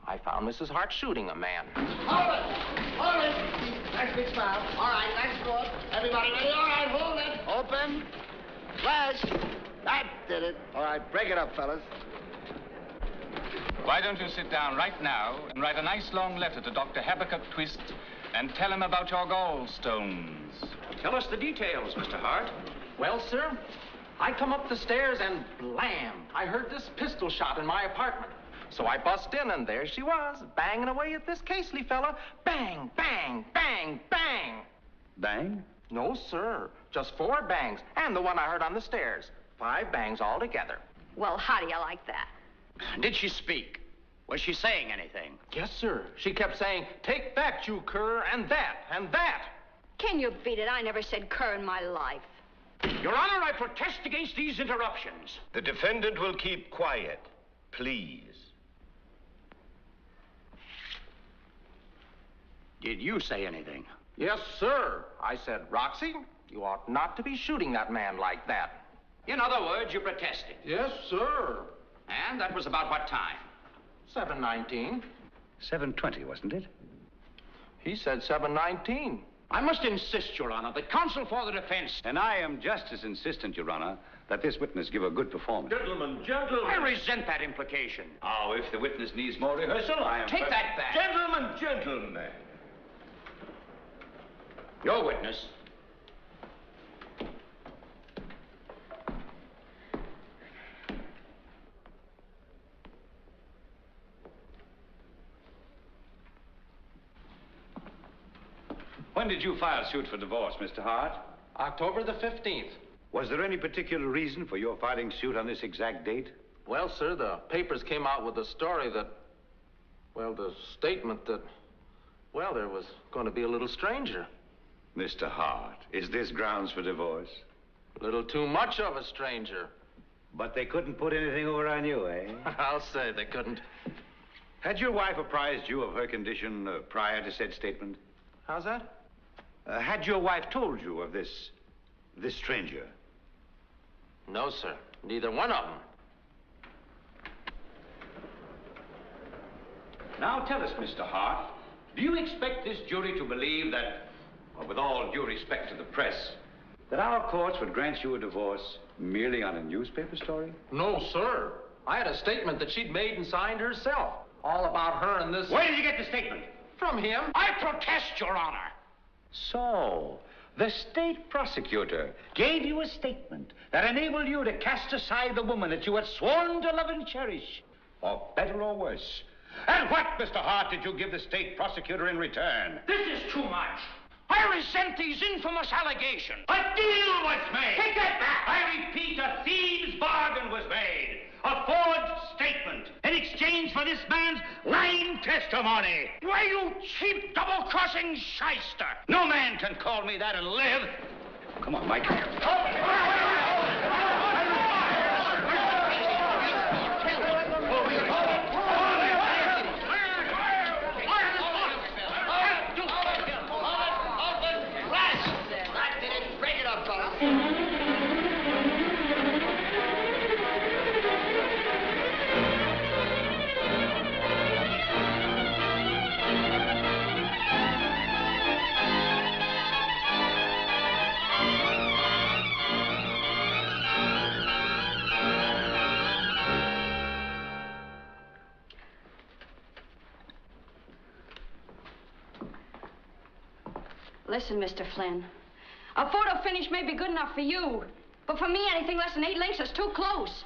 I found Mrs. Hart shooting a man. Hold it. Hold it. Nice big smile. All right, nice good. Everybody ready? All right, hold it. Open. Flash. That did it. All right, break it up, fellas. Why don't you sit down right now and write a nice long letter to Dr. Habakkuk Twist and tell him about your gallstones? Tell us the details, Mr. Hart. Well, sir, I come up the stairs and blam, I heard this pistol shot in my apartment. So I bust in and there she was, banging away at this Casely fella. Bang, bang, bang, bang. Bang? No, sir, just 4 bangs, and the one I heard on the stairs. 5 bangs altogether. Well, how do you like that? Did she speak? Was she saying anything? Yes, sir. She kept saying, take that, you cur, and that, and that. Can you beat it? I never said cur in my life. Your Honor, I protest against these interruptions. The defendant will keep quiet, please. Did you say anything? Yes, sir. I said, Roxie, you ought not to be shooting that man like that. In other words, you protested. Yes, sir. And that was about what time? 7:19. 7:20, wasn't it? He said 7:19. I must insist, Your Honor, that counsel for the defense... And I am just as insistent, Your Honor, that this witness give a good performance. Gentlemen, gentlemen. I resent that implication. Oh, if the witness needs more rehearsal, I am... Take that back. Gentlemen, gentlemen. Your witness. When did you file suit for divorce, Mr. Hart? October the 15th. Was there any particular reason for your filing suit on this exact date? Well, sir, the papers came out with a story that, well, the statement that, well, there was going to be a little stranger. Mr. Hart, is this grounds for divorce? A little too much of a stranger. But they couldn't put anything over on you, eh? I'll say they couldn't. Had your wife apprised you of her condition prior to said statement? How's that? Had your wife told you of this stranger? No, sir. Neither one of them. Now tell us, Mr. Hart, do you expect this jury to believe that, well, with all due respect to the press, that our courts would grant you a divorce merely on a newspaper story? No, sir. I had a statement that she'd made and signed herself. All about her and this... Where did you get the statement? From him. I protest, Your Honor. So, the state prosecutor gave you a statement that enabled you to cast aside the woman that you had sworn to love and cherish, for better or worse. And what, Mr. Hart, did you give the state prosecutor in return? This is too much. I resent these infamous allegations. A deal was made. Take that back. I repeat, a thieves' bargain was made. A forged statement in exchange for this man's lying testimony. Why, you cheap, double-crossing shyster. No man can call me that and live. Come on, Mike. Listen, Mr. Flynn. A photo finish may be good enough for you, but for me, anything less than 8 links is too close.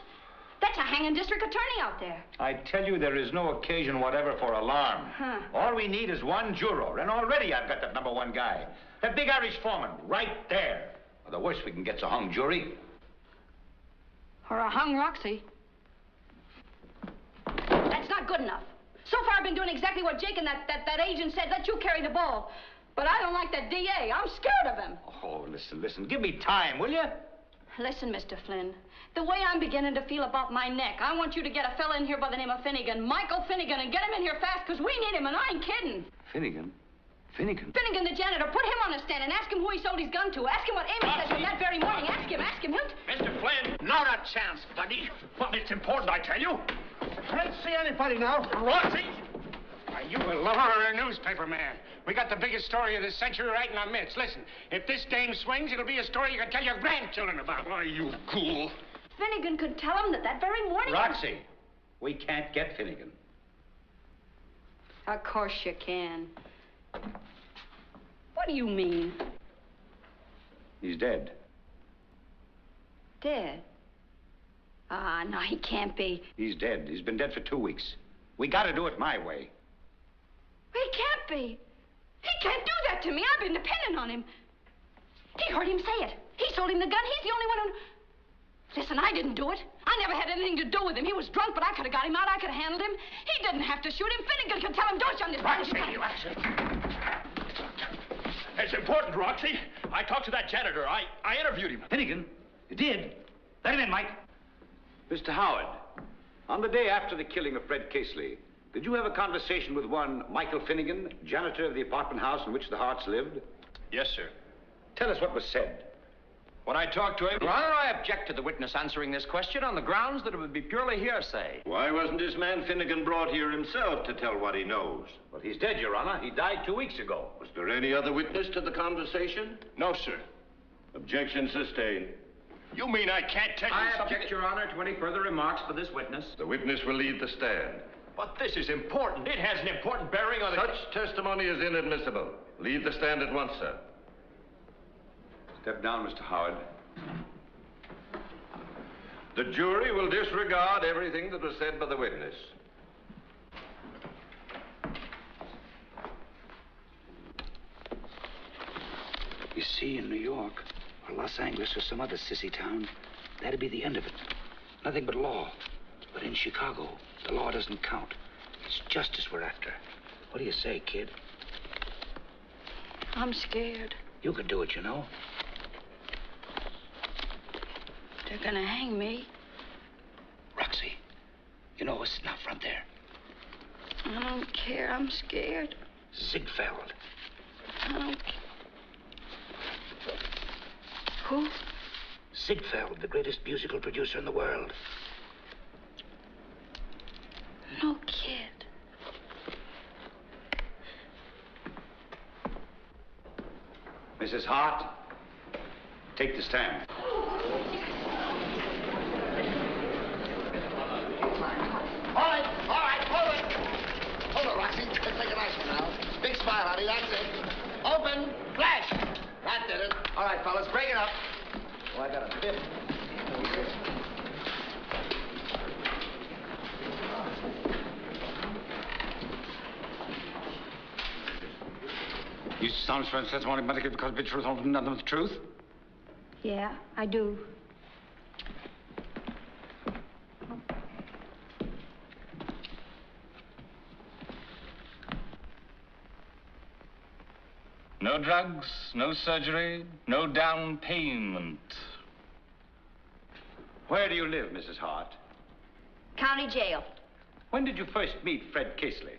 That's a hanging district attorney out there. I tell you, there is no occasion whatever for alarm. Huh. All we need is one juror, and already I've got that #1 guy. That big Irish foreman, right there. Well, the worst we can get's a hung jury. Or a hung Roxie. That's not good enough. So far, I've been doing exactly what Jake and that agent said. Let you carry the ball. But I don't like that DA. I'm scared of him. Oh, listen. Give me time, will you? Listen, Mr. Flynn. The way I'm beginning to feel about my neck, I want you to get a fella in here by the name of Finnegan, Michael Finnegan, and get him in here fast, because we need him, and I ain't kidding. Finnegan? Finnegan, the janitor. Put him on the stand and ask him who he sold his gun to. Ask him what Amy said to him that very morning. Ask him. Mr. Flynn, not a chance, buddy. But it's important, I tell you. I don't see anybody now. Roxie! Are you a lover or a newspaper man? We got the biggest story of the century right in our midst. Listen, if this dame swings, it'll be a story you can tell your grandchildren about. Why, you ghoul. Finnegan could tell him that very morning... Roxie, we can't get Finnegan. Of course you can. What do you mean? He's dead. Dead? Ah, no, he can't be. He's dead. He's been dead for 2 weeks. We gotta do it my way. He can't be. He can't do that to me. I've been dependent on him. He heard him say it. He sold him the gun. He's the only one who... Listen, I didn't do it. I never had anything to do with him. He was drunk, but I could have got him out. I could have handled him. He didn't have to shoot him. Finnegan could tell him, don't you understand? Roxie. It's important, Roxie. I talked to that janitor. I interviewed him. Finnegan? You did? Let him in, Mike. Mr. Howard, on the day after the killing of Fred Casely, did you have a conversation with one Michael Finnegan, janitor of the apartment house in which the Harts lived? Yes, sir. Tell us what was said. When I talked to him... Your Honor, I object to the witness answering this question on the grounds that it would be purely hearsay. Why wasn't this man Finnegan brought here himself to tell what he knows? Well, he's dead, Your Honor. He died 2 weeks ago. Was there any other witness to the conversation? No, sir. Objection sustained. You mean I can't tell you I something... object, Your Honor, to any further remarks by this witness. The witness will leave the stand. But this is important. It has an important bearing on the... Such testimony is inadmissible. Leave the stand at once, sir. Step down, Mr. Howard. The jury will disregard everything that was said by the witness. You see, in New York, or Los Angeles, or some other sissy town, that'd be the end of it. Nothing but law. But in Chicago, the law doesn't count. It's justice we're after. What do you say, kid? I'm scared. You can do it, you know. They're gonna hang me. You know who's sitting out front there? I don't care. I'm scared. Ziegfeld. I don't care. Who? Ziegfeld, the greatest musical producer in the world. No kid. Mrs. Hart, take the stand. All right, hold it. Hold it, Roxie. Let's take a nice one now. Big smile, honey, that's it. Open, flash. That did it. All right, fellas, break it up. Oh, I got a bit. You sound French testimony medically because of the truth, nothing but the truth? Yeah, I do. No drugs, no surgery, no down payment. Where do you live, Mrs. Hart? County jail. When did you first meet Fred Casely?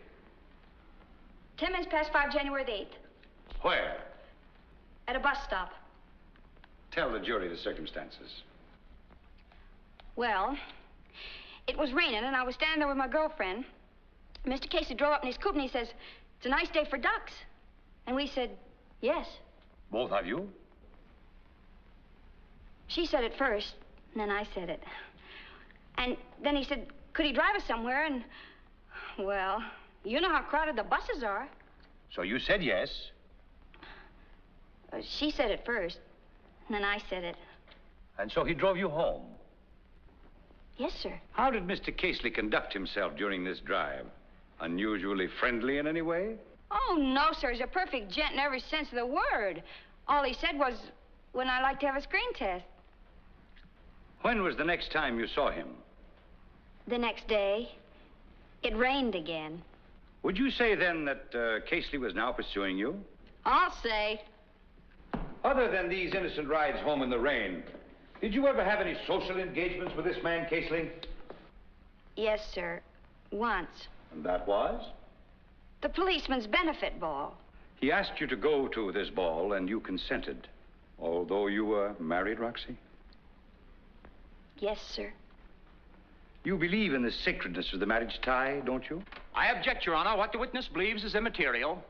10 minutes past 5, January the 8th. Where? At a bus stop. Tell the jury the circumstances. Well, it was raining, and I was standing there with my girlfriend. Mr. Casey drove up in his coupe, and he says, "It's a nice day for ducks." And we said, "Yes." Both of you? She said it first, and then I said it. And then he said, could he drive us somewhere? And, well, you know how crowded the buses are. So you said yes. She said it first, and then I said it. And so he drove you home? Yes, sir. How did Mr. Casely conduct himself during this drive? Unusually friendly in any way? Oh, no, sir. He's a perfect gent in every sense of the word. All he said was, when I like to have a screen test. When was the next time you saw him? The next day, it rained again. Would you say then that Casely was now pursuing you? I'll say. Other than these innocent rides home in the rain, did you ever have any social engagements with this man, Casely? Yes, sir. Once. And that was? The policeman's benefit ball. He asked you to go to this ball, and you consented. Although you were married, Roxie? Yes, sir. You believe in the sacredness of the marriage tie, don't you? I object, Your Honor. What the witness believes is immaterial.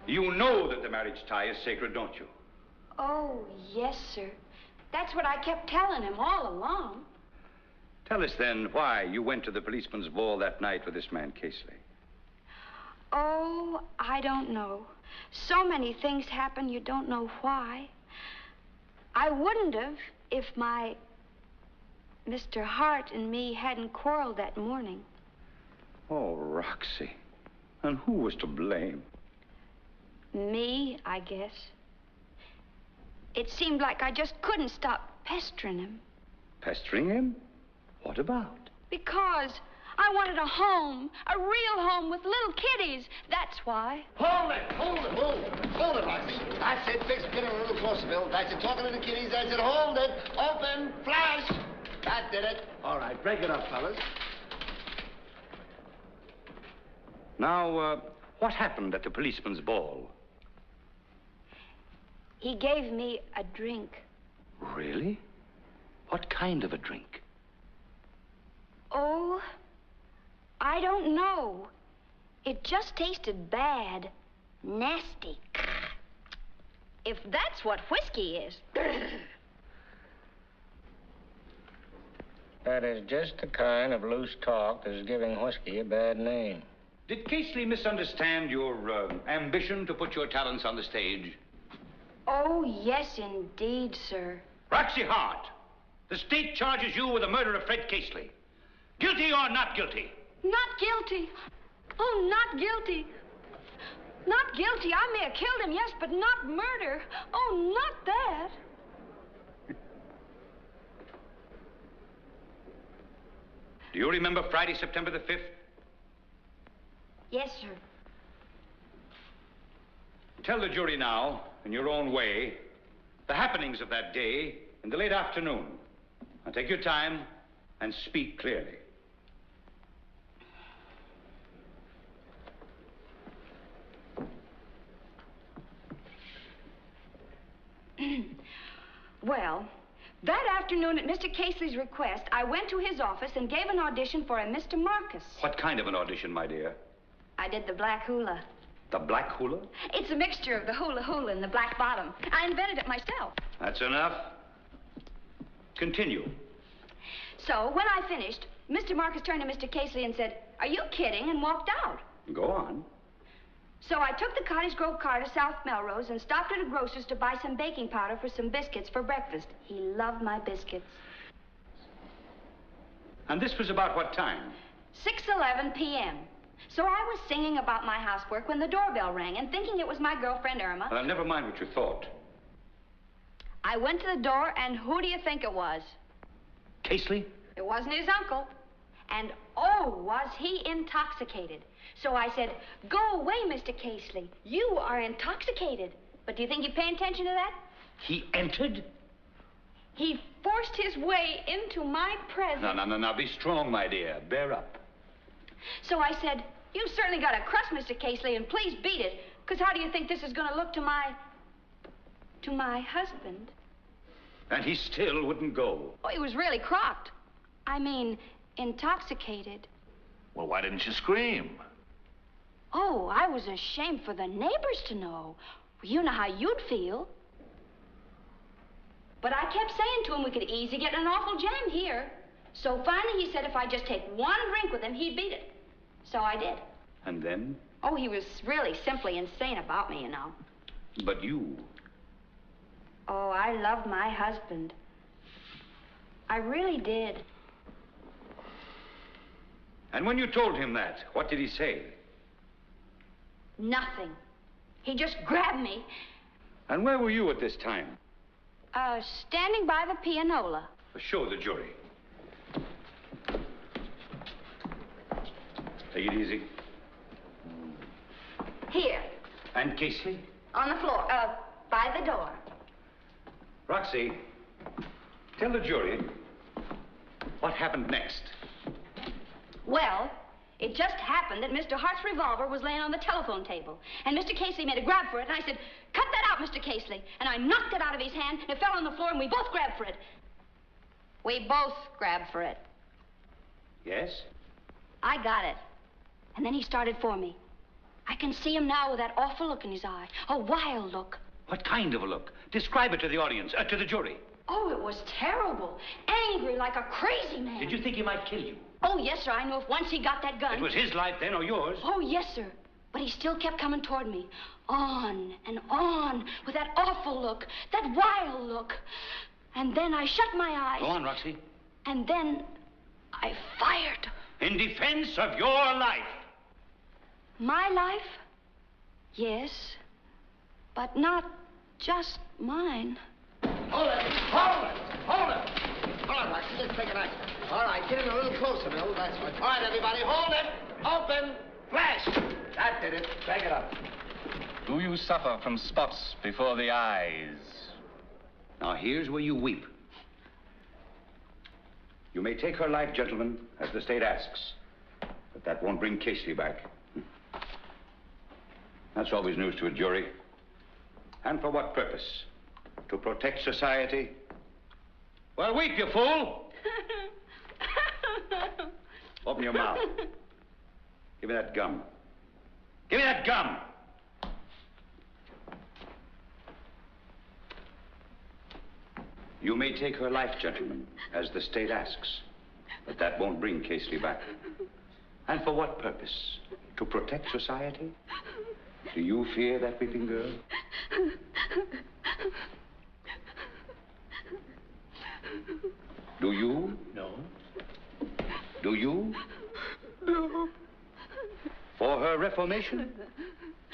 You know that the marriage tie is sacred, don't you? Oh, yes, sir. That's what I kept telling him all along. Tell us, then, why you went to the policeman's ball that night with this man, Casely. Oh, I don't know. So many things happen, you don't know why. I wouldn't have if my Mr. Hart and me hadn't quarreled that morning. Oh, Roxie. And who was to blame? Me, I guess. It seemed like I just couldn't stop pestering him. Pestering him? What about? Because I wanted a home, a real home with little kiddies. That's why. Hold it, Roxie. That's it, fix it, get it a little closer, Bill. That's it, talking to the kiddies, that's it, hold it, open, flash. That did it. All right, break it up, fellas. Now, what happened at the policeman's ball? He gave me a drink. Really? What kind of a drink? Oh, I don't know. It just tasted bad. Nasty. If that's what whiskey is. That is just the kind of loose talk that is giving whiskey a bad name. Did Casely misunderstand your ambition to put your talents on the stage? Oh, yes, indeed, sir. Roxie Hart, the state charges you with the murder of Fred Casely. Guilty or not guilty? Not guilty. Oh, not guilty. Not guilty. I may have killed him, yes, but not murder. Oh, not that. Do you remember Friday, September the 5th? Yes, sir. Tell the jury now, in your own way, the happenings of that day in the late afternoon. Now take your time and speak clearly. Well, that afternoon at Mr. Casely's request, I went to his office and gave an audition for a Mr. Marcus. What kind of an audition, my dear? I did the black hula. The black hula? It's a mixture of the hula hula and the black bottom. I invented it myself. That's enough. Continue. So, when I finished, Mr. Marcus turned to Mr. Casely and said, "Are you kidding?" and walked out. Go on. So I took the Cottage Grove car to South Melrose and stopped at a grocer's to buy some baking powder for some biscuits for breakfast. He loved my biscuits. And this was about what time? 6:11 p.m. So I was singing about my housework when the doorbell rang and thinking it was my girlfriend Irma. Never mind what you thought. I went to the door and who do you think it was? Casely? It wasn't his uncle. And oh, was he intoxicated. So I said, "Go away, Mr. Casely. You are intoxicated." But do you think he's paying attention to that? He entered? He forced his way into my presence. No. Be strong, my dear. Bear up. So I said, "You've certainly got a crust, Mr. Casely, and please beat it. Because how do you think this is going to look to my husband?" And he still wouldn't go. Oh, he was really crocked. I mean, intoxicated. Well, why didn't you scream? Oh, I was ashamed for the neighbors to know. Well, you know how you'd feel. But I kept saying to him we could easy get in an awful jam here. So finally he said if I just take one drink with him, he'd beat it. So I did. And then? Oh, he was really simply insane about me, you know. But you? Oh, I loved my husband. I really did. And when you told him that, what did he say? Nothing. He just grabbed me. And where were you at this time? Standing by the pianola. Show the jury. Take it easy. Here. And Casely? On the floor. By the door. Roxie, tell the jury what happened next. Well, it just happened that Mr. Hart's revolver was laying on the telephone table. And Mr. Casely made a grab for it, and I said, "Cut that out, Mr. Casely." And I knocked it out of his hand, and it fell on the floor, and we both grabbed for it. We both grabbed for it. Yes? I got it. And then he started for me. I can see him now with that awful look in his eye. A wild look. What kind of a look? Describe it to the audience, to the jury. Oh, it was terrible. Angry like a crazy man. Did you think he might kill you? Oh, yes, sir. I knew if once he got that gun... It was his life then, or yours? Oh, yes, sir. But he still kept coming toward me. On and on with that awful look, that wild look. And then I shut my eyes. Go on, Roxie. And then I fired. In defense of your life. My life? Yes. But not just mine. Hold it! Hold it! Hold it! All right, Roxie, let's take it nice. All right, get in a little closer, Bill. That's right. All right, everybody, hold it! Open! Flash! That did it. Back it up. Do you suffer from spots before the eyes? Now, here's where you weep. You may take her life, gentlemen, as the state asks. But that won't bring Casely back. That's always news to a jury. And for what purpose? To protect society? Well, weep, you fool! Open your mouth. Give me that gum. Give me that gum! You may take her life, gentlemen, as the state asks. But that won't bring Casely back. And for what purpose? To protect society? Do you fear that weeping girl? Do you? No. Do you? No. For her reformation?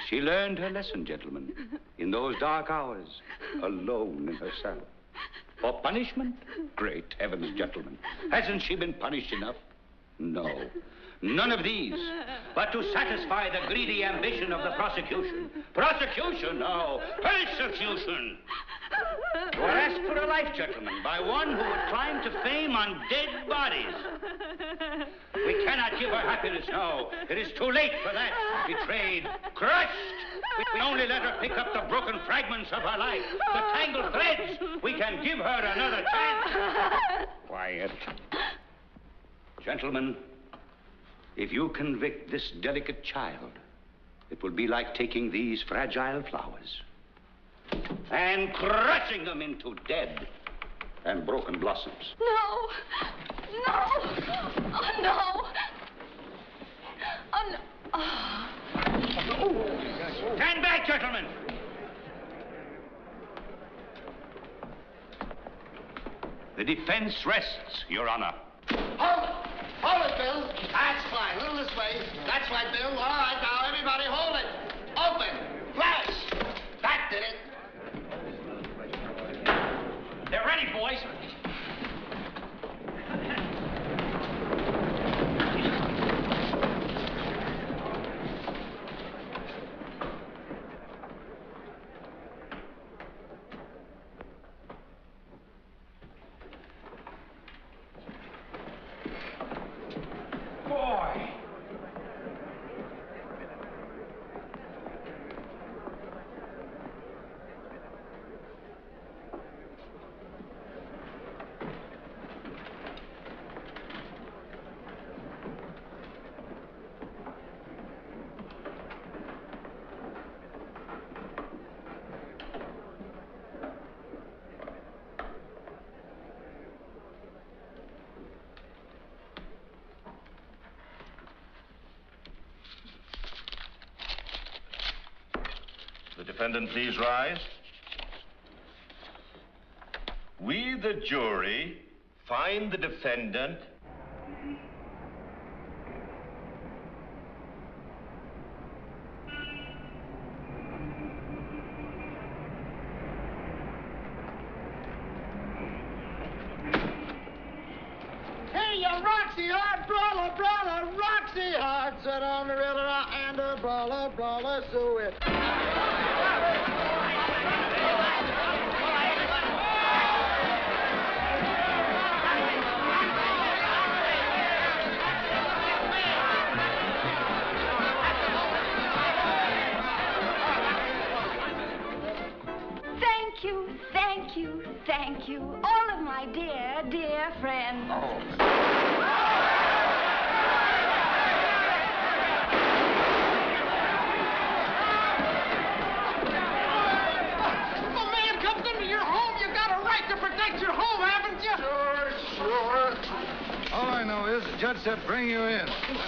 She learned her lesson, gentlemen, in those dark hours, alone in her cell. For punishment? Great heavens, gentlemen. Hasn't she been punished enough? No. None of these. But to satisfy the greedy ambition of the prosecution. Prosecution? No. Persecution. You are asked for a life, gentlemen, by one who would climb to fame on dead bodies. We cannot give her happiness, no. It is too late for that. Betrayed, crushed, We only let her pick up the broken fragments of her life, the tangled threads. We can give her another chance. Quiet. Gentlemen, if you convict this delicate child, it will be like taking these fragile flowers and crushing them into dead and broken blossoms. No. No. Oh, no. Oh, no. Oh. Stand back, gentlemen. The defense rests, Your Honor. Hold it! Hold it, Bill. That's fine. A little this way. That's right, Bill. All right, now, everybody hold it. Open. Flash. That did it. They're ready, boys. The defendant, please rise. We, the jury, find the defendant Hey, you Roxie Hart, brawler, Roxie Hart, sit on the river and a brawler, so it. Thank you, all of my dear friends. If a man comes into your home, you got a right to protect your home, haven't you? Sure. All I know is the judge said bring you in.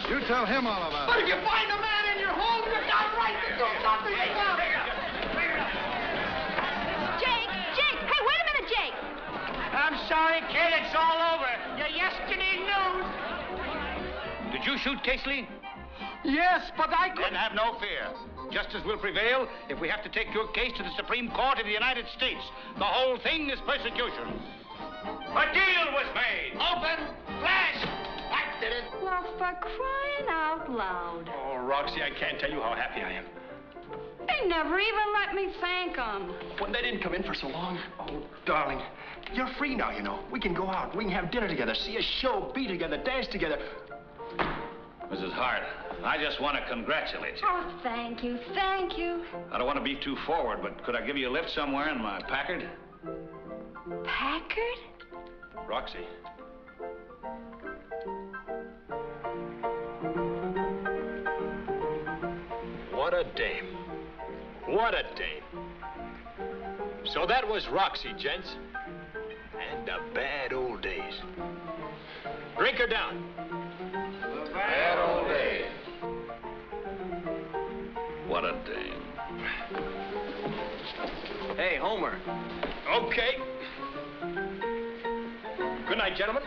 You tell him all about it. But if you find a man in your home, you got a right to do something about it. Jake, hey, wait a minute, Jake. I'm sorry, kid, it's all over. You're yesterday's news. Did you shoot Casely? Yes, but I couldn't. Then have no fear. Justice will prevail if we have to take your case to the Supreme Court of the United States. The whole thing is persecution. A deal was made. Open. Flash. That did it. Well, for crying out loud. Oh, Roxie, I can't tell you how happy I am. They never even let me thank them. When they didn't come in for so long. Oh, darling, you're free now, you know. We can go out. We can have dinner together, see a show, be together, dance together. Mrs. Hart, I just want to congratulate you. Oh, thank you, thank you. I don't want to be too forward, but could I give you a lift somewhere in my Packard? Packard? Roxie. What a dame. What a dame. So that was Roxie, gents. And the bad old days. Drink her down. The bad old days. What a dame. Hey, Homer. Okay. Good night, gentlemen.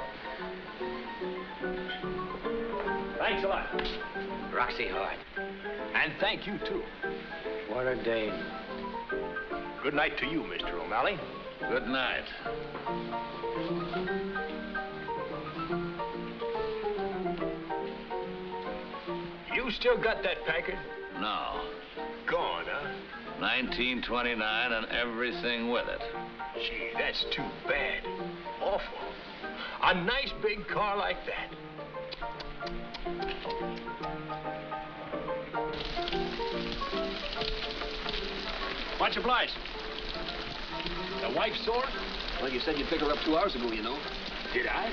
Thanks a lot. Roxie Hart. And thank you, too. What a dame. Good night to you, Mr. O'Malley. Good night. You still got that Packard? No. Gone, huh? 1929 and everything with it. Gee, that's too bad. Awful. A nice big car like that. Much obliged. The wife sore? Well, you said you'd pick her up 2 hours ago, you know. Did I?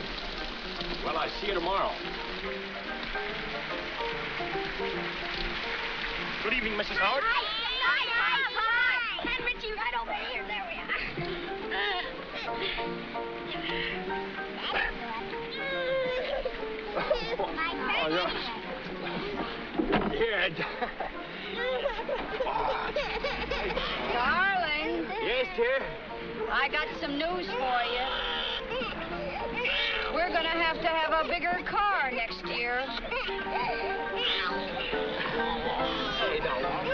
Well, I see you tomorrow. Good evening, Mrs. Howard. Hi. And Richie, right over here. There we Oh, no. Here. Darling. Yes, dear? I got some news for you. We're gonna have to have a bigger car next year. Hey, now,